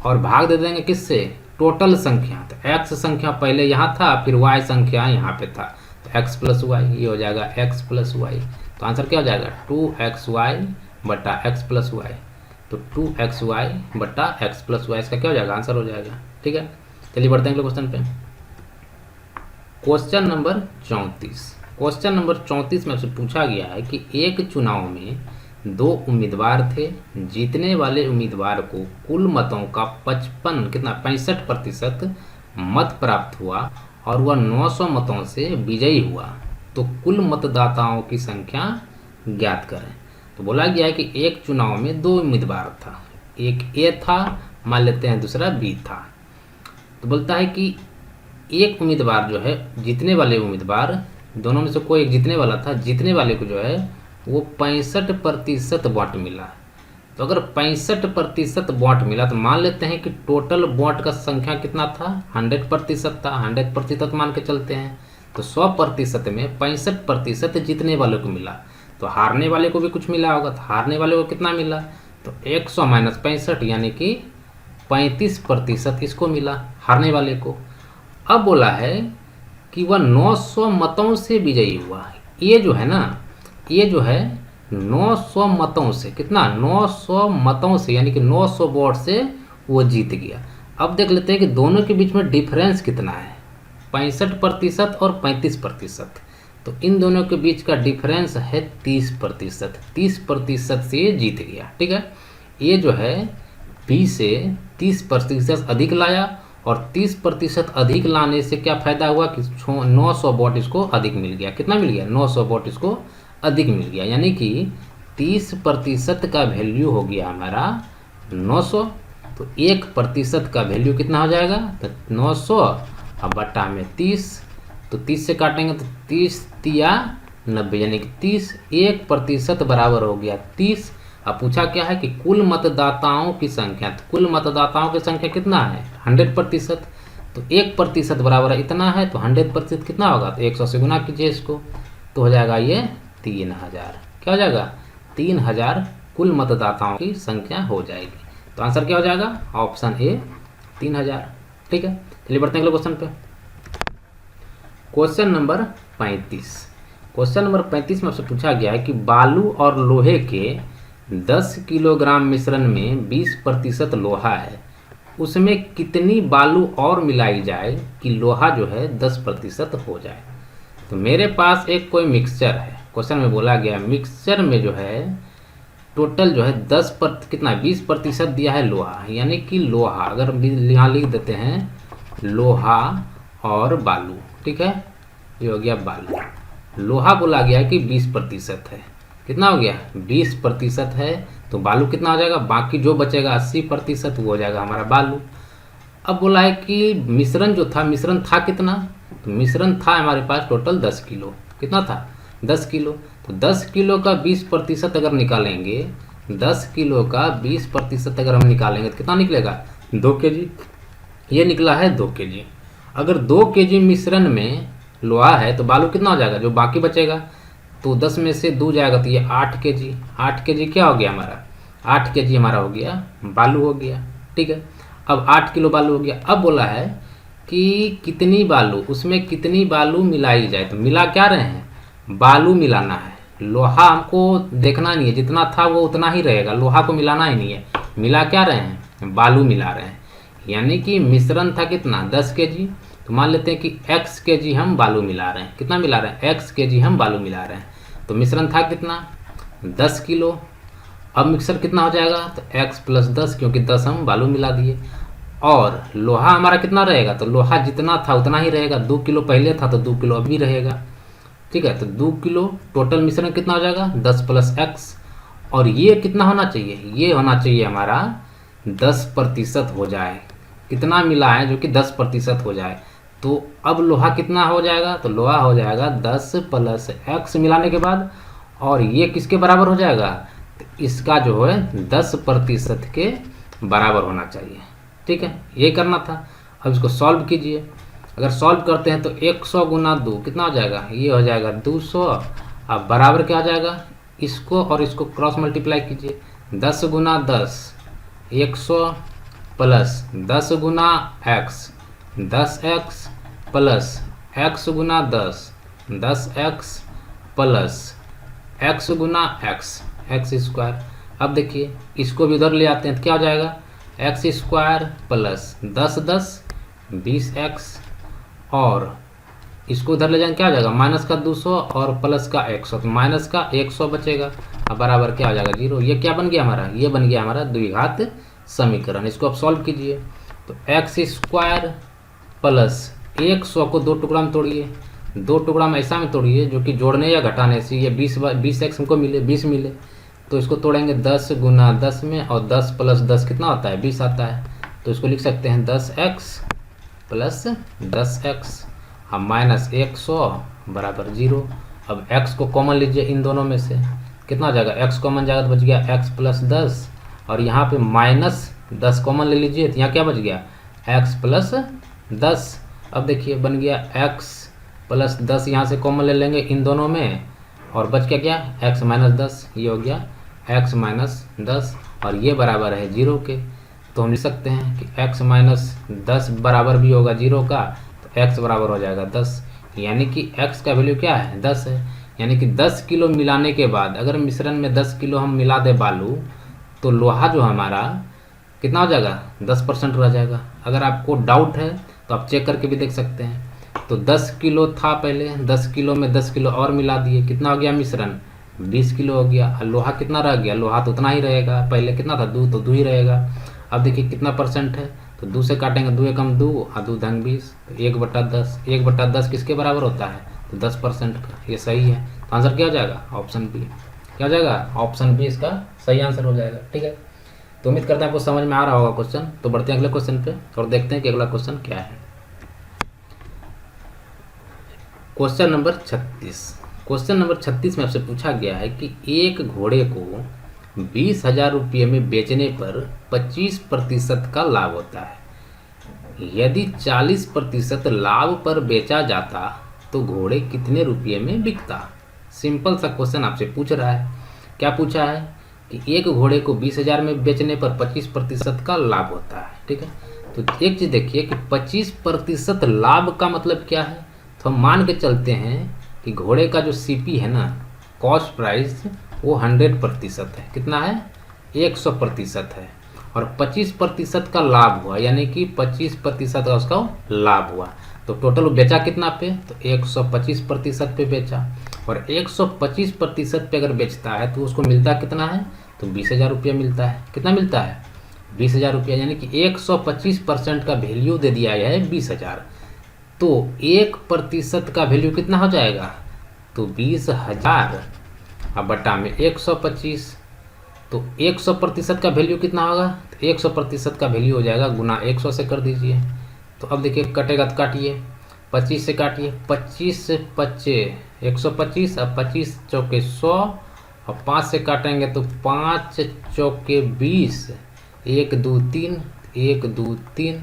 और भाग दे देंगे किससे, टोटल संख्या। तो x संख्या पहले यहाँ था फिर y संख्या यहाँ पे था, तो x प्लस y ये हो जाएगा x प्लस y। तो आंसर क्या हो जाएगा 2xy बटा x प्लस y, तो 2xy बटा x प्लस y इसका क्या हो जाएगा आंसर हो जाएगा। ठीक है, चलिए बढ़ते हैं अगले क्वेश्चन पे। Question number 34। क्वेश्चन नंबर 34 में आपसे पूछा गया है कि एक चुनाव में 2 उम्मीदवार थे, जीतने वाले उम्मीदवार को कुल मतों का 65% मत प्राप्त हुआ और वह 900 मतों से विजयी हुआ, तो कुल मतदाताओं की संख्या ज्ञात करें। तो बोला गया है कि एक चुनाव में 2 उम्मीदवार था, एक ए था मान लेते हैं, दूसरा बी था। तो बोलता है कि एक उम्मीदवार जो है जीतने वाले उम्मीदवार दोनों में से कोई एक जीतने वाला था, जीतने वाले को जो है वो 65% वोट मिला। तो अगर 65% वोट मिला तो मान लेते हैं कि टोटल वोट का संख्या कितना था 100% था, 100% मान के चलते हैं, तो 100% में 65% जीतने वाले को मिला, तो हारने वाले को भी कुछ मिला होगा, तो हारने वाले को कितना मिला, तो 100 माइनस 65 यानी कि 35% इसको मिला हारने वाले को। अब बोला है कि वह 900 मतों से विजयी हुआ। ये जो है ना, ये जो है 900 मतों से, कितना 900 मतों से यानी कि 900 वोट से वो जीत गया। अब देख लेते हैं कि दोनों के बीच में डिफरेंस कितना है, 65% और 35%। तो इन दोनों के बीच का डिफरेंस है 30%, 30% से ये जीत गया। ठीक है, ये जो है बी से 30% अधिक लाया और 30% अधिक लाने से क्या फ़ायदा हुआ कि 900 वोट इसको अधिक मिल गया। कितना मिल गया 900 वोट इसको अधिक मिल गया, यानी कि 30% का वैल्यू हो गया हमारा 900, तो 1% का वैल्यू कितना हो जाएगा, तो 900 अब बटा में 30, तो 30 से काटेंगे तो 30 तिया 90 यानी कि 30, 1% बराबर हो गया 30। अब पूछा क्या है कि कुल मतदाताओं की संख्या, तो कुल मतदाताओं की संख्या कितना है 100%, तो 1% बराबर है इतना है, तो 100% कितना होगा, तो 100 से गुना कीजिए इसको, तो हो जाएगा ये 3000। क्या हो जाएगा, 3000 कुल मतदाताओं की संख्या हो जाएगी। तो आंसर क्या हो जाएगा, ऑप्शन ए 3000। ठीक है, चलिए बढ़ते हैं अगले क्वेश्चन पे। Question number 35। क्वेश्चन नंबर 35 में आपसे पूछा गया है कि बालू और लोहे के 10 किलोग्राम मिश्रण में 20% लोहा है, उसमें कितनी बालू और मिलाई जाए कि लोहा जो है 10% हो जाए। तो मेरे पास एक कोई मिक्सचर है, क्वेश्चन में बोला गया मिक्सचर में जो है टोटल जो है 20% दिया है लोहा, यानी कि लोहा, अगर यहाँ लिख देते हैं लोहा और बालू, ठीक है, ये हो गया बालू। लोहा बोला गया है कि 20% है, कितना हो गया 20% है, तो बालू कितना हो जाएगा, बाकी जो बचेगा 80% वो हो जाएगा हमारा बालू। अब बोला है कि मिश्रण जो था, मिश्रण था कितना, तो मिश्रण था हमारे पास टोटल 10 किलो, कितना था 10 किलो। तो 10 किलो का 20% अगर निकालेंगे, 10 किलो का 20% अगर हम निकालेंगे तो कितना निकलेगा 2 kg, ये निकला है 2 kg। अगर 2 kg मिश्रण में लोहा है तो बालू कितना हो जाएगा, जो बाकी बचेगा, तो 10 में से 2 जाएगा तो ये 8 kg। 8 kg क्या हो गया हमारा, 8 kg हमारा हो गया बालू हो गया। ठीक है, अब 8 किलो बालू हो गया। अब बोला है कि कितनी बालू, उसमें कितनी बालू मिलाई जाए, तो मिला क्या रहे हैं, बालू मिलाना है। लोहा हमको देखना नहीं है, जितना था वो उतना ही रहेगा, लोहा को मिलाना ही नहीं है। मिला क्या रहे हैं, बालू मिला रहे हैं, यानी कि मिश्रण था कितना 10 kg, तो मान लेते हैं कि x kg हम बालू मिला रहे हैं, कितना मिला रहे हैं x kg हम बालू मिला रहे हैं। तो मिश्रण था कितना 10 किलो, अब मिक्सर कितना हो जाएगा, तो x + 10, क्योंकि 10 हम बालू मिला दिए। और लोहा हमारा कितना रहेगा, तो लोहा जितना था उतना ही रहेगा, 2 किलो पहले था तो 2 किलो अभी रहेगा। ठीक है, तो 2 किलो टोटल मिश्रण कितना हो जाएगा 10 + x, और ये कितना होना चाहिए, ये होना चाहिए हमारा 10% हो जाए, कितना मिला है जो कि 10% हो जाए। तो अब लोहा कितना हो जाएगा, तो लोहा हो जाएगा 10 + x मिलाने के बाद, और ये किसके बराबर हो जाएगा, तो इसका जो है 10% के बराबर होना चाहिए। ठीक है, ये करना था। अब इसको सॉल्व कीजिए, अगर सॉल्व करते हैं तो 100 × 2 कितना हो जाएगा, ये हो जाएगा 200। अब बराबर क्या हो जाएगा, इसको और इसको क्रॉस मल्टीप्लाई कीजिए, 10 × 10 100 plus 10 × x 10x plus x × 10 10x plus x × x² अब देखिए इसको भी उधर ले आते हैं तो क्या हो जाएगा, x² प्लस 10 10 20x, और इसको उधर ले जाएंगे क्या हो जाएगा, माइनस का 200 और प्लस का 100, तो माइनस का 100 बचेगा। अब बराबर क्या हो जाएगा 0। ये क्या बन गया हमारा, ये बन गया हमारा द्विघात समीकरण। इसको आप सॉल्व कीजिए, तो x² प्लस 100 को 2 टुकड़ा में तोड़िए, 2 टुकड़ा में ऐसा में तोड़िए जो कि जोड़ने या घटाने से ये 20x हमको मिले, 20 मिले, तो इसको तोड़ेंगे 10 × 10 में, और 10 + 10 कितना होता है 20 आता है। तो इसको लिख सकते हैं 10x प्लस 10x अब माइनस 100 बराबर 0। अब x को कॉमन लीजिए इन दोनों में से, कितना हो जाएगा, x कॉमन जाएगा तो बच गया x + 10, और यहाँ पे माइनस 10 कॉमन ले लीजिए तो यहाँ क्या बच गया x + 10। अब देखिए बन गया x + 10, यहाँ से कॉमन ले लेंगे इन दोनों में, और बच क्या क्या x - 10, ये हो गया x - 10, और ये बराबर है 0 के। तो हम लिख सकते हैं कि x - 10 बराबर भी होगा 0 का, तो x बराबर हो जाएगा 10, यानी कि x का वैल्यू क्या है 10 है। यानी कि 10 किलो मिलाने के बाद अगर मिश्रण में 10 किलो हम मिला दे बालू, तो लोहा जो हमारा कितना हो जाएगा 10% रह जाएगा। अगर आपको डाउट है तो आप चेक करके भी देख सकते हैं। तो 10 किलो था पहले, 10 किलो में 10 किलो और मिला दिए, कितना हो गया मिश्रण 20 किलो हो गया। और लोहा कितना रह गया, लोहा तो उतना ही रहेगा, पहले कितना था 2, तो 2 ही रहेगा। अब देखिए कितना परसेंट है, तो 2 से काटेंगे 2 × 2 और 2 × 20, तो 1/10। 1/10 किसके बराबर होता है, तो 10% का। ये सही है, तो आंसर क्या हो जाएगा ऑप्शन बी। क्या हो जाएगा ऑप्शन बी इसका सही आंसर हो जाएगा। ठीक है, तो उम्मीद करते हैं आपको समझ में आ रहा होगा क्वेश्चन। तो बढ़ते हैं अगले क्वेश्चन पे और देखते हैं कि अगला क्वेश्चन क्या है। Question number 36। क्वेश्चन नंबर 36 में आपसे पूछा गया है कि एक घोड़े को 20,000 रुपये में बेचने पर 25% का लाभ होता है। यदि 40% लाभ पर बेचा जाता तो घोड़े कितने रुपये में बिकता। सिंपल सा क्वेश्चन आपसे पूछ रहा है। क्या पूछा है कि एक घोड़े को 20,000 में बेचने पर 25% का लाभ होता है। ठीक है, तो एक चीज़ देखिए कि 25% लाभ का मतलब क्या है। तो हम मान के चलते हैं कि घोड़े का जो सीपी है ना, कॉस्ट प्राइस, वो 100% है। कितना है? 100% है। और 25% का लाभ हुआ, यानी कि 25% का उसका लाभ हुआ। तो टोटल बेचा कितना पे? तो 125% पे बेचा। और 125% पे अगर बेचता है तो उसको मिलता कितना है? तो 20,000 रुपया मिलता है। कितना मिलता है? 20,000 रुपया, यानी कि 125% का वैल्यू दे दिया गया है 20,000। तो 1% का वैल्यू कितना हो जाएगा? तो 20,000 अब बटा में 125। तो 100% का वैल्यू कितना होगा? तो 100% का वैल्यू हो जाएगा गुना 100 से कर दीजिए। तो अब देखिए कटेगा तो काटिए, 25 से काटिए, 25 से 25 125, अब 25 चौके 100 और 5 से काटेंगे तो 5 चौके 20, 1 2 3, 1 2 3,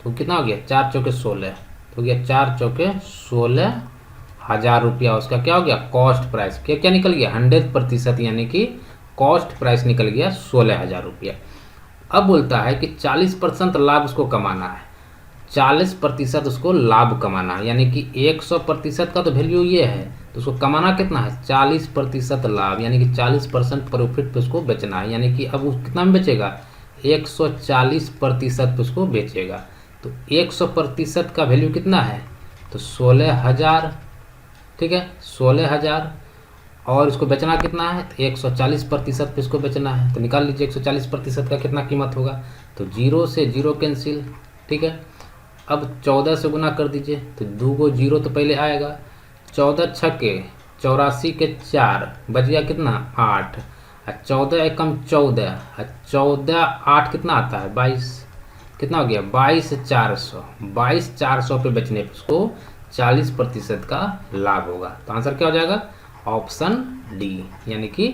तो कितना हो गया? 4 चौके 16, तो हो गया 4 चौके 16,000 रुपया। उसका क्या हो गया? Cost price. क्या क्या निकल गया? 100%, यानी कि कॉस्ट प्राइस निकल गया 16,000 रुपया। अब बोलता है कि 40% लाभ उसको कमाना है। 40% उसको लाभ कमाना है, यानी कि 100% का तो वैल्यू ये है, तो उसको कमाना कितना है? 40% लाभ, यानी कि 40% प्रॉफिट पे उसको बेचना है। यानी कि अब वो कितना में बेचेगा? 140% पे उसको बेचेगा। तो 100% का वैल्यू कितना है? तो 16,000। ठीक है, 16,000। और इसको बेचना कितना है? तो 140% पे इसको बेचना है। तो निकाल लीजिए 140% का कितना कीमत होगा। तो 0 से 0 कैंसिल। ठीक है, अब 14 से गुना कर दीजिए, तो 2 गो 0 तो पहले आएगा। 14 छक्के 84 के 4 बच गया कितना? 8। 14 एकम 14, 14 8 कितना आता है? 22। कितना हो गया? 22,400। 22,400 पे बेचने पर उसको 40% का लाभ होगा। तो आंसर क्या हो जाएगा? ऑप्शन डी, यानी कि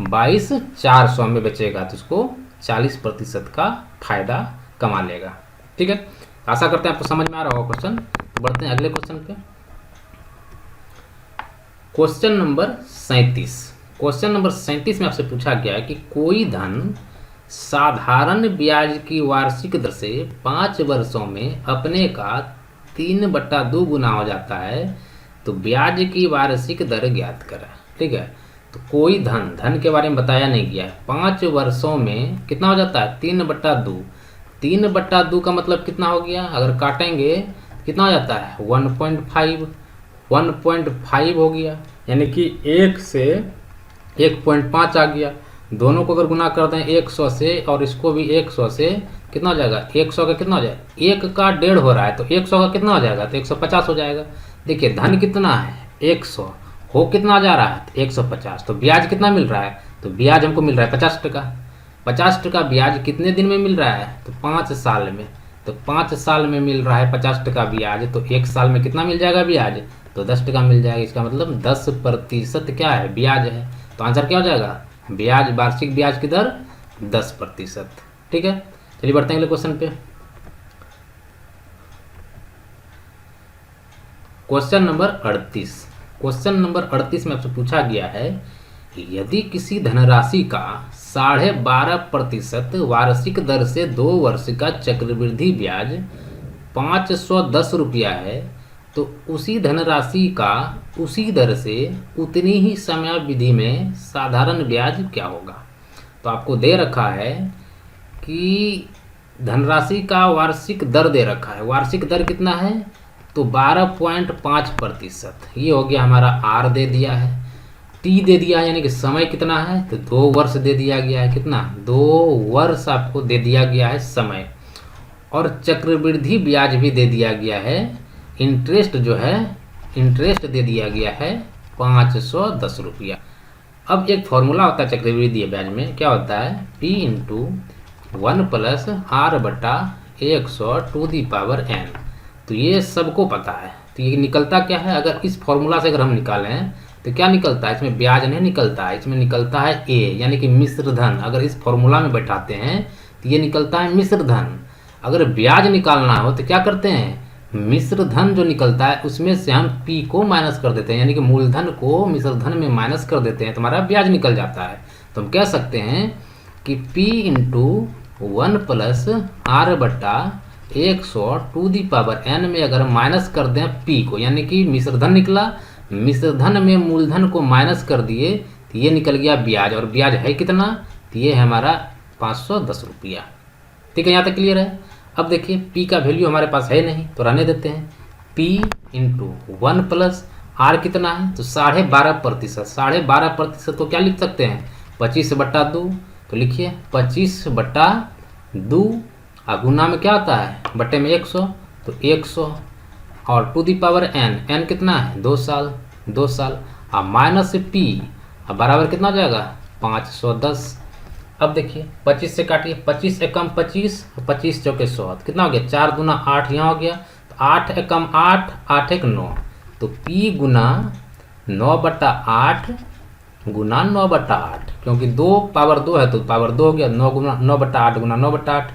22,400 में बेचेगा तो उसको 40% का फायदा कमा लेगा। ठीक है, आशा करते हैं आपको समझ में आ रहा होगा क्वेश्चन। तो बढ़ते हैं अगले क्वेश्चन पे। Question number 37। क्वेश्चन नंबर 37 में आपसे पूछा गया है कि कोई धन साधारण ब्याज की वार्षिक दर से 5 वर्षों में अपने का 3/2 गुना हो जाता है, तो ब्याज की वार्षिक दर ज्ञात करें। ठीक है, तो कोई धन के बारे में बताया नहीं गया है। 5 वर्षों में कितना हो जाता है? 3/2। 3/2 का मतलब कितना हो गया? अगर काटेंगे कितना हो जाता है? 1.5। 1.5 हो गया, यानी कि 1 से 1.5 आ गया। दोनों को अगर गुना कर दें 100 से और इसको भी 100 से, कितना हो जाएगा? 100 का कितना हो जाएगा? 1 का 1.5 हो रहा है, तो 100 का कितना हो जाएगा? तो 150 हो जाएगा। देखिए धन कितना है? 100, हो कितना जा रहा है? 150। तो ब्याज कितना मिल रहा है? तो ब्याज हमको मिल रहा है 50%। 50% ब्याज कितने दिन में मिल रहा है? तो 5 साल में। तो 5 साल में मिल रहा है 50% ब्याज, तो 1 साल में कितना मिल जाएगा ब्याज? तो 10% मिल जाएगा। इसका मतलब 10% क्या है? ब्याज है। तो आंसर क्या हो जाएगा? ब्याज, वार्षिक ब्याज की दर 10%। ठीक है, चलिए बढ़ते हैं अगले क्वेश्चन पे। Question number 38। क्वेश्चन नंबर 38 में आपसे पूछा गया है कि यदि किसी धनराशि का 12.5% वार्षिक दर से 2 वर्ष का चक्रवृद्धि ब्याज 510 रुपया है, तो उसी धनराशि का उसी दर से उतनी ही समयावधि में साधारण ब्याज क्या होगा। तो आपको दे रखा है कि धनराशि का वार्षिक दर दे रखा है। वार्षिक दर कितना है? तो 12.5%। ये हो गया हमारा आर दे दिया है, टी दे दिया है, यानी कि समय कितना है? तो 2 वर्ष दे दिया गया है। कितना? 2 वर्ष आपको दे दिया गया है समय। और चक्रवृद्धि ब्याज भी दे दिया गया है। इंटरेस्ट जो है, इंटरेस्ट दे दिया गया है 510 रुपया। अब एक फॉर्मूला होता है चक्रवृद्धि ब्याज में, क्या होता है? P × 1 + R/100⁴ तो ये सबको पता है। तो ये निकलता क्या है? अगर इस फॉर्मूला से अगर हम निकालें तो क्या निकलता है? इसमें ब्याज नहीं निकलता है, इसमें निकलता है ए, यानी कि मिश्र धन। अगर इस फॉर्मूला में बैठाते हैं तो ये निकलता है मिश्र धन। अगर ब्याज निकालना हो तो क्या करते हैं, मिश्र धन जो निकलता है उसमें से हम पी को माइनस कर देते हैं, यानी कि मूलधन को मिश्र धन में माइनस कर देते हैं, तुम्हारा ब्याज निकल जाता है। तो हम कह सकते हैं कि P इंटू 1 प्लस आर बटा 100 टू दी पावर n में अगर माइनस कर दें P को, यानी कि मिश्रधन निकला, मिश्रधन में मूलधन को माइनस कर दिए तो ये निकल गया ब्याज, और ब्याज है कितना, तो ये है हमारा 510 रुपया। ठीक है, यहाँ तक क्लियर है। अब देखिए P का वैल्यू हमारे पास है नहीं तो रहने देते हैं। P इंटू 1 प्लस आर कितना है, तो 12.5%। 12.5% को क्या लिख सकते हैं, 25/2। तो लिखिए 25/2, और गुना में क्या आता है, बटे में 100, तो 100 और टू दी पावर n कितना है, 2 साल, 2 साल, और माइनस P और बराबर कितना हो जाएगा, 510। अब देखिए 25 से काटिए, 25 एकम 25, 25 चौके 100, कितना हो गया, 4 दूना 8 यहाँ हो गया, तो 8 एकम 8, 8 एक 9, तो P गुना 9/8 गुना 9/8, क्योंकि 2 पावर 2 है तो पावर 2 हो गया, 9/8 गुना 9/8,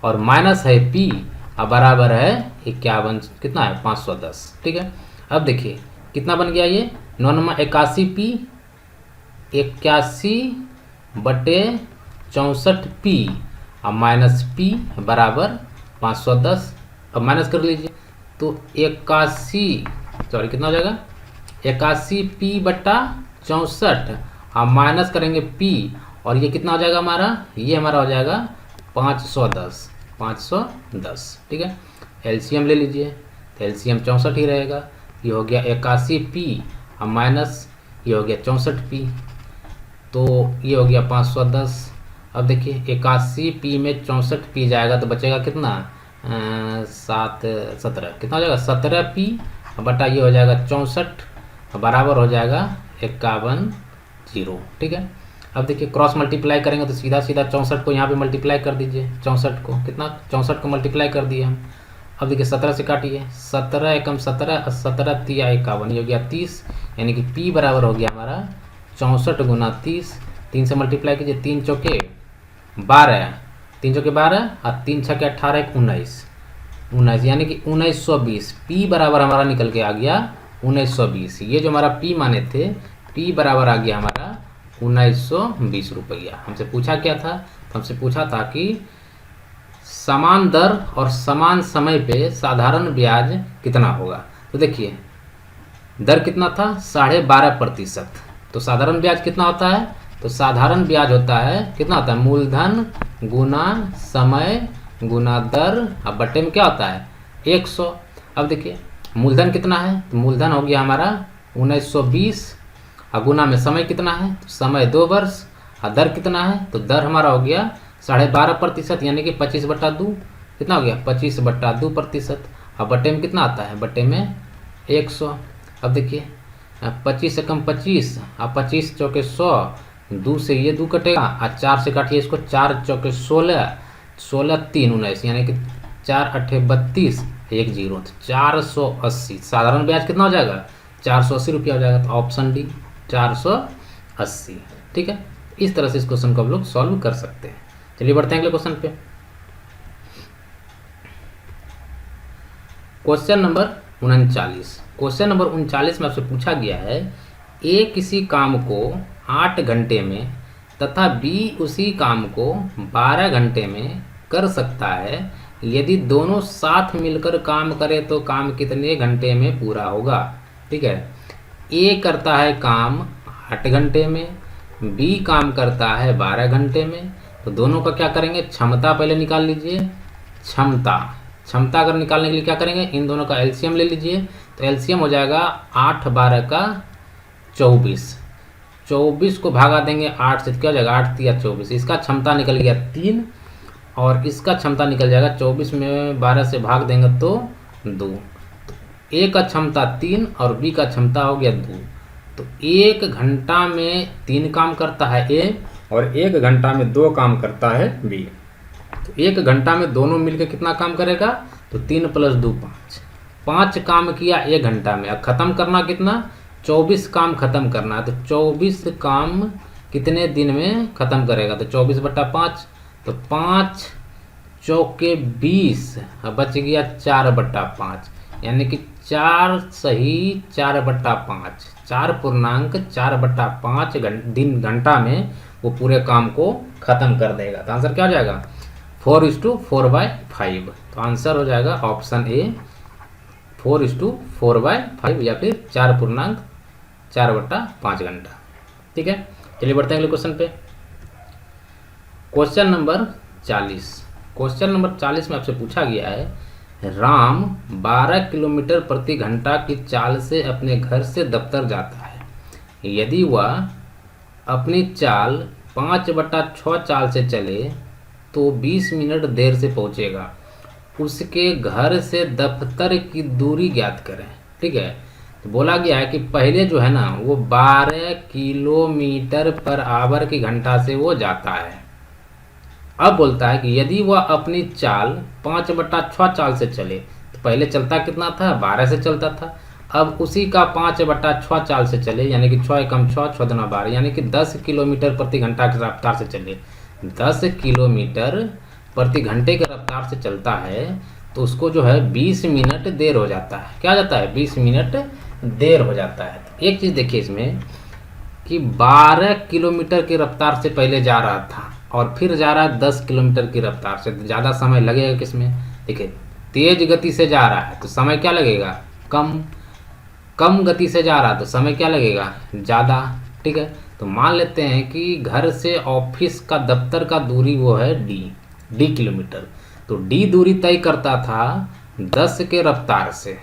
और माइनस है P और बराबर है 51, कितना है 510। ठीक है, अब देखिए कितना बन गया ये, 9 81P, 81/64P और माइनस P बराबर 510। अब माइनस कर लीजिए तो 81, कितना हो जाएगा, 81P/64 और माइनस करेंगे P, और ये कितना हो जाएगा हमारा, ये हमारा हो जाएगा 510, 510। ठीक है, एलसीएम ले लीजिए, तो एलसीएम 64 ही रहेगा, ये हो गया 81P और माइनस ये हो गया 64P, तो ये हो गया 510। अब देखिए 81P में 64P जाएगा तो बचेगा कितना, 17, कितना हो जाएगा 17P बटा ये हो जाएगा 64 बराबर हो जाएगा 51 0। ठीक है, अब देखिए क्रॉस मल्टीप्लाई करेंगे तो सीधा सीधा 64 को यहाँ पे मल्टीप्लाई कर दीजिए, 64 को कितना, 64 को मल्टीप्लाई कर दिए हम। अब देखिए 17 से काटिए, 17 एकम 17 और 17 तिया 51, ये हो गया 30, यानी कि P बराबर हो गया हमारा 64 गुना 30। 3 से मल्टीप्लाई कीजिए, 3 चौके 12, 3 चौके 12 और 3 छके 18, 19, यानी कि 1920। P बराबर हमारा निकल के आ गया 1920। ये जो हमारा P माने थे, P बराबर आ गया हमारा 1920 रुपया। हमसे पूछा क्या था, तो हमसे पूछा था कि समान दर और समान समय पे साधारण ब्याज कितना होगा। तो देखिए दर कितना था, 12.5%। तो साधारण ब्याज कितना होता है, तो साधारण ब्याज होता है, कितना होता है, मूलधन गुना समय गुना दर और बटे में क्या होता है 100। अब देखिए मूलधन कितना है, तो मूलधन हो गया हमारा 1920, और गुना में समय कितना है, तो समय 2 वर्ष, और दर कितना है, तो दर हमारा हो गया 12.5%, यानी कि 25/2, कितना हो गया 25/2%, और बटे में कितना आता है, बटे में 100। अब देखिए 25 एकम 25 और 25 चौके 100, 2 से ये 2 कटेगा और 4 से काटिए इसको, 4 चौके 16, 16 3 19, यानी कि 4 8 32, 1 0, तो 480। साधारण ब्याज कितना हो जाएगा, 480 रुपया हो जाएगा, तो ऑप्शन डी 480। ठीक है, इस तरह से इस क्वेश्चन को हम लोग सॉल्व कर सकते हैं। चलिए बढ़ते हैं अगले क्वेश्चन पे। Question number 39। क्वेश्चन नंबर 39 में आपसे पूछा गया है, ए किसी काम को 8 घंटे में तथा बी उसी काम को 12 घंटे में कर सकता है। यदि दोनों साथ मिलकर काम करें तो काम कितने घंटे में पूरा होगा। ठीक है, ए करता है काम 8 घंटे में, बी काम करता है 12 घंटे में, तो दोनों का क्या करेंगे, क्षमता पहले निकाल लीजिए। क्षमता अगर निकालने के लिए क्या करेंगे, इन दोनों का एलसीएम ले लीजिए, तो एलसीएम हो जाएगा 8 12 का 24, 24 को भागा देंगे 8 से, क्या हो जाएगा 8 3 24, इसका क्षमता निकल गया 3, और इसका क्षमता निकल जाएगा 24 में 12 से भाग देंगे तो 2। तो ए का क्षमता 3 और बी का क्षमता हो गया 2, तो 1 घंटा में 3 काम करता है ए और 1 घंटा में 2 काम करता है बी। तो 1 घंटा में दोनों मिलकर कितना काम करेगा, तो 3 + 2 5, 5 काम किया 1 घंटा में। अब खत्म करना कितना, 24 काम खत्म करना है, तो 24 काम कितने दिन में खत्म करेगा, तो 24/5, तो 5 चौके 20, अब बच गया 4/5, यानी कि 4 सही 4/5, 4.4/5 दिन घंटा में वो पूरे काम को खत्म कर देगा। तो आंसर क्या हो जाएगा 4:4/5। तो आंसर हो जाएगा ऑप्शन ए 4:4/5 या फिर 4.4/5 घंटा। ठीक है, चलिए बढ़ते हैं अगले क्वेश्चन पे। Question number 40। क्वेश्चन नंबर 40 में आपसे पूछा गया है राम 12 किलोमीटर प्रति घंटा की चाल से अपने घर से दफ्तर जाता है। यदि वह अपनी चाल 5/6 चाल से चले तो 20 मिनट देर से पहुंचेगा। उसके घर से दफ्तर की दूरी ज्ञात करें। ठीक है, तो बोला गया है कि पहले जो है ना वो 12 किलोमीटर पर आवर की घंटा से वो जाता है। अब बोलता है कि यदि वह अपनी चाल 5/6 चाल से चले, तो पहले चलता कितना था 12 से चलता था, अब उसी का 5/6 चाल से चले, यानी कि 6 एकम 6, 6 दूना 12, यानी कि 10 किलोमीटर प्रति घंटा की रफ्तार से चले। 10 किलोमीटर प्रति घंटे की रफ्तार से चलता है तो उसको जो है 20 मिनट देर हो जाता है। क्या जाता है 20 मिनट देर हो जाता है। एक चीज़ देखिए इसमें कि 12 किलोमीटर की रफ्तार से पहले जा रहा था और फिर जा रहा है 10 किलोमीटर की रफ्तार से, तो ज़्यादा समय लगेगा किसमें। देखिए तेज गति से जा रहा है तो समय क्या लगेगा कम, कम गति से जा रहा है तो समय क्या लगेगा ज़्यादा। ठीक है, तो मान लेते हैं कि घर से ऑफिस का दफ्तर का दूरी वो है डी किलोमीटर, तो डी दूरी तय करता था 10 के रफ्तार से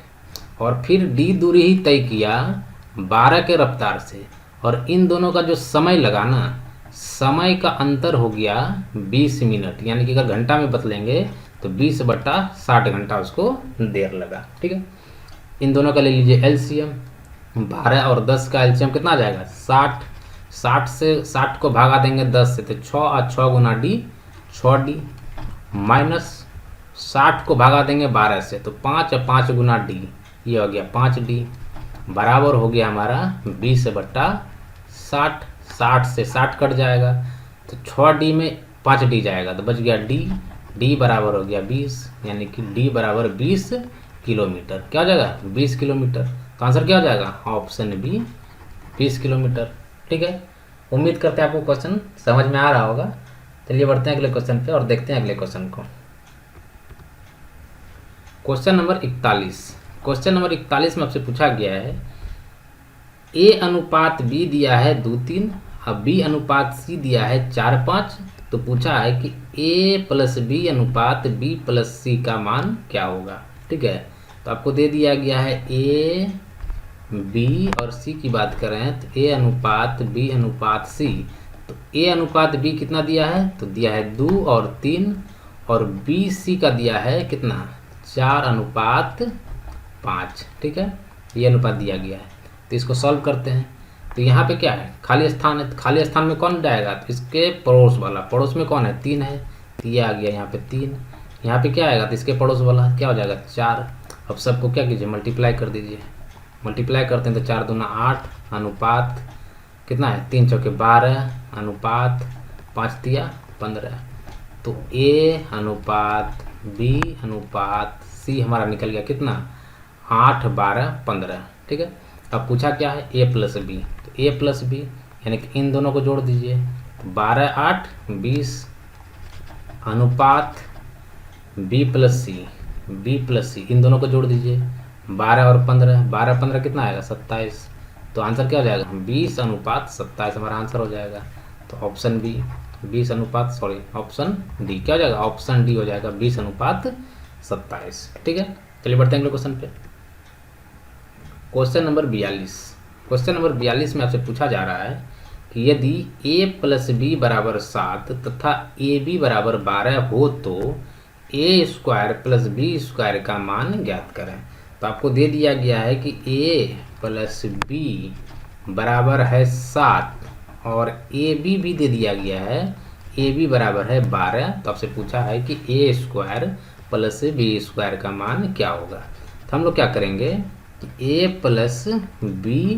और फिर डी दूरी ही तय किया 12 के रफ्तार से, और इन दोनों का जो समय लगा ना, समय का अंतर हो गया 20 मिनट, यानी कि अगर घंटा में बदलेंगे तो 20/60 घंटा उसको देर लगा। ठीक है, इन दोनों का ले लीजिए एलसीएम, 12 और 10 का एलसीएम कितना आ जाएगा 60, 60 से 60 को भागा देंगे 10 से तो 6 और 6 गुना डी 6D, माइनस 60 को भागा देंगे 12 से तो 5 और 5 गुना डी, ये हो गया 5D, बराबर हो गया हमारा 20/60। 60 से 60 कट जाएगा तो 6D में 5D जाएगा तो बच गया डी बराबर हो गया 20, यानी कि डी बराबर 20 किलोमीटर। क्या हो जाएगा 20 किलोमीटर। तो आंसर क्या हो जाएगा ऑप्शन बी 20 किलोमीटर। ठीक है, उम्मीद करते हैं आपको क्वेश्चन समझ में आ रहा होगा। चलिए बढ़ते हैं अगले क्वेश्चन पे और देखते हैं अगले क्वेश्चन को। Question number 41। क्वेश्चन नंबर 41 में आपसे पूछा गया है A/B दिया है 2:3, अब B/C दिया है 4:5, तो पूछा है कि A+B/B+C का मान क्या होगा। ठीक है, तो आपको दे दिया गया है A, B और C की बात करें तो A/B/C, तो A/B कितना दिया है तो दिया है 2 और 3, और BC का दिया है कितना 4:5। ठीक है, ये अनुपात दिया गया है। तो इसको सॉल्व करते हैं, तो यहाँ पे क्या है खाली स्थान है, तो खाली स्थान में कौन जाएगा तो इसके पड़ोस वाला, पड़ोस में कौन है 3 है तो ये आ गया यहाँ पे 3, यहाँ पे क्या आएगा तो इसके पड़ोस वाला क्या हो जाएगा 4। अब सबको क्या कीजिए मल्टीप्लाई कर दीजिए, मल्टीप्लाई करते हैं तो 4 दूना 8, अनुपात कितना है 3 चौके 12, अनुपात 5 दिया 15, तो A/B/C हमारा निकल गया कितना 8, 12, 15। ठीक है, अब पूछा क्या है A+B, तो A+B यानी कि इन दोनों को जोड़ दीजिए, तो 12, 8, 20, अनुपात B+C इन दोनों को जोड़ दीजिए 12 और 15, 12, 15 कितना आएगा 27, तो आंसर क्या हो जाएगा 20:27 हमारा आंसर हो जाएगा। तो ऑप्शन बी 20:, ऑप्शन डी क्या हो जाएगा ऑप्शन डी हो जाएगा 20:27। ठीक है, चलिए बढ़ते हैं अगले क्वेश्चन पे। Question number 42। क्वेश्चन नंबर 42 में आपसे पूछा जा रहा है कि यदि A+B = 7 तथा AB = 12 हो तो A² + B² का मान ज्ञात करें। तो आपको दे दिया गया है कि A+B बराबर है 7 और AB भी दे दिया गया है, AB बराबर है 12। तो आपसे पूछा है कि A² + B² का मान क्या होगा। तो हम लोग क्या करेंगे कि A+B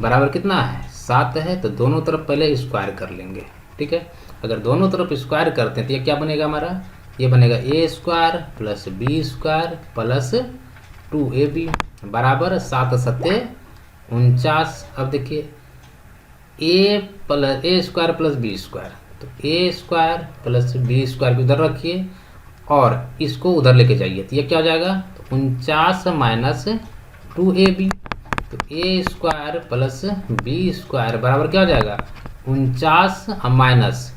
बराबर कितना है 7 है, तो दोनों तरफ पहले स्क्वायर कर लेंगे। ठीक है, अगर दोनों तरफ स्क्वायर करते हैं तो ये क्या बनेगा हमारा ये बनेगा a square plus B square plus 2ab बराबर 7 सत्ते 49। अब देखिए a square plus B square, तो a square plus B square को उधर रखिए और इसको उधर लेके जाइए, तो ये क्या हो जाएगा, तो 49 माइनस 2ab, तो a square plus B square बराबर क्या हो जाएगा 49 माइनस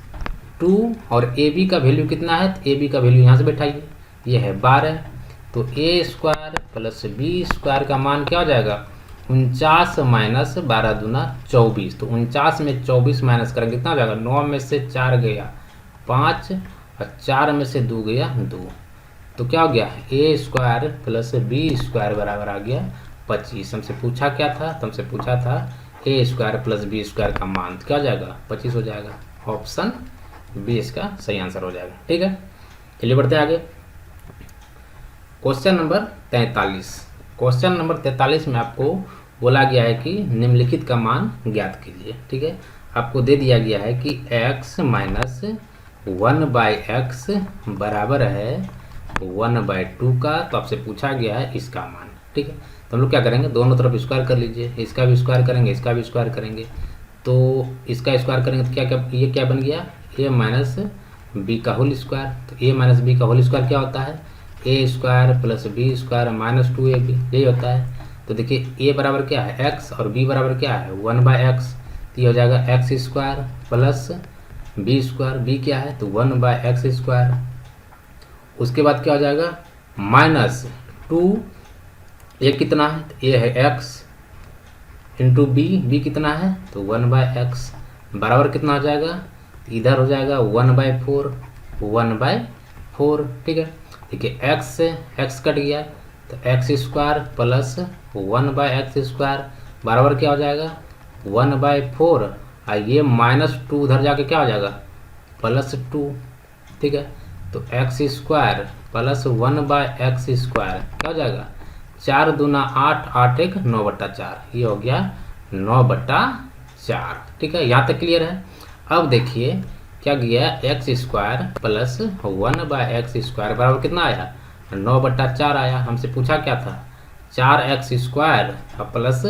2 और ए बी का वैल्यू कितना है, तो ए बी का वैल्यू यहाँ से बैठाइए, ये है 12, तो a square plus B square का मान क्या हो जाएगा 49 माइनस 12 दूना 24, तो 49 में 24 माइनस करेंगे कितना हो जाएगा, 9 में से 4 गया 5 और 4 में से 2 गया 2, तो क्या हो गया ए स्क्वायर प्लस बी स्क्वायर बराबर आ गया 25। हमसे पूछा क्या था, तो हमसे पूछा था ए स्क्वायर प्लस बी स्क्वायर का मान, तो क्या हो जाएगा 25 हो जाएगा, ऑप्शन बी इसका सही आंसर हो जाएगा। ठीक है, चलिए बढ़ते हैं आगे। Question number 43। क्वेश्चन नंबर 43 में आपको बोला गया है कि निम्नलिखित का मान ज्ञात कीजिए। ठीक है, आपको दे दिया गया है कि x माइनस 1/x बराबर है 1/2 का, तो आपसे पूछा गया है इसका मान। ठीक है, तो हम लोग क्या करेंगे, दोनों तरफ स्क्वायर कर लीजिए, इसका भी स्क्वायर करेंगे इसका भी स्क्वायर करेंगे, तो इसका स्क्वायर करेंगे तो क्या क्या ये क्या बन गया a माइनस बी का होल स्क्वायर, तो a माइनस बी का होल स्क्वायर क्या होता है a square plus B square minus 2ab, यही होता है। तो देखिए a बराबर क्या है x और b बराबर क्या है 1/x, तो ये हो जाएगा x square plus B square, b क्या है तो 1/x स्क्वायर, उसके बाद क्या हो जाएगा माइनस 2, ये कितना है तो ये है x इंटू बी कितना है तो 1/x बराबर कितना हो जाएगा, इधर हो जाएगा 1/4। ठीक है, देखिए x से x कट गया तो x square plus 1/x square बराबर क्या हो जाएगा 1/4, और ये माइनस 2 उधर जाके क्या हो जाएगा +2। ठीक है, तो x square plus 1/x square क्या हो जाएगा 4 दूना 8, 8 1 9/4, ये हो गया 9/4। ठीक है, यहाँ तक क्लियर है। अब देखिए क्या गया x square plus 1/x square बराबर कितना आया 9/4 आया। हमसे पूछा क्या था 4x square plus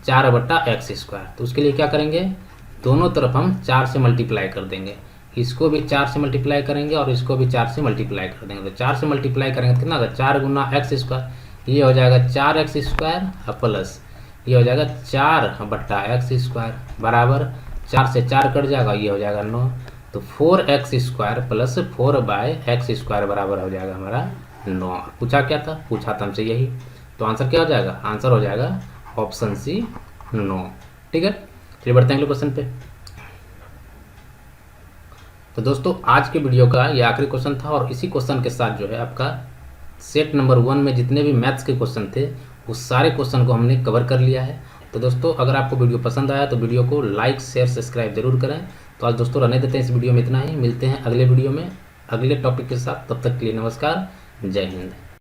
4/x square, तो उसके लिए क्या करेंगे दोनों तरफ हम 4 से मल्टीप्लाई कर देंगे, इसको भी 4 से मल्टीप्लाई करेंगे और इसको भी 4 से मल्टीप्लाई कर देंगे, तो 4 से मल्टीप्लाई करेंगे कितना होगा 4 गुना x स्क्वायर, ये हो जाएगा 4x स्क्वायर प्लस ये हो जाएगा 4/x स्क्वायर बराबर 4 से 4 कट जाएगा, ये हो जाएगा 9, तो 4x square plus 4/x square बराबर हो जाएगा हमारा 9। पूछा क्या था, पूछा था हमसे यही, तो आंसर क्या हो जाएगा, आंसर हो जाएगा ऑप्शन सी 9। ठीक है, चलिए बढ़ते हैं अगले क्वेश्चन पे। तो दोस्तों आज के वीडियो का ये आखिरी क्वेश्चन था और इसी क्वेश्चन के साथ जो है आपका सेट नंबर 1 में जितने भी मैथ्स के क्वेश्चन थे उस सारे क्वेश्चन को हमने कवर कर लिया है। तो दोस्तों अगर आपको वीडियो पसंद आया तो वीडियो को लाइक शेयर सब्सक्राइब जरूर करें। तो आज दोस्तों रहने देते हैं इस वीडियो में इतना ही, मिलते हैं अगले वीडियो में अगले टॉपिक के साथ, तब तक के लिए नमस्कार, जय हिंद।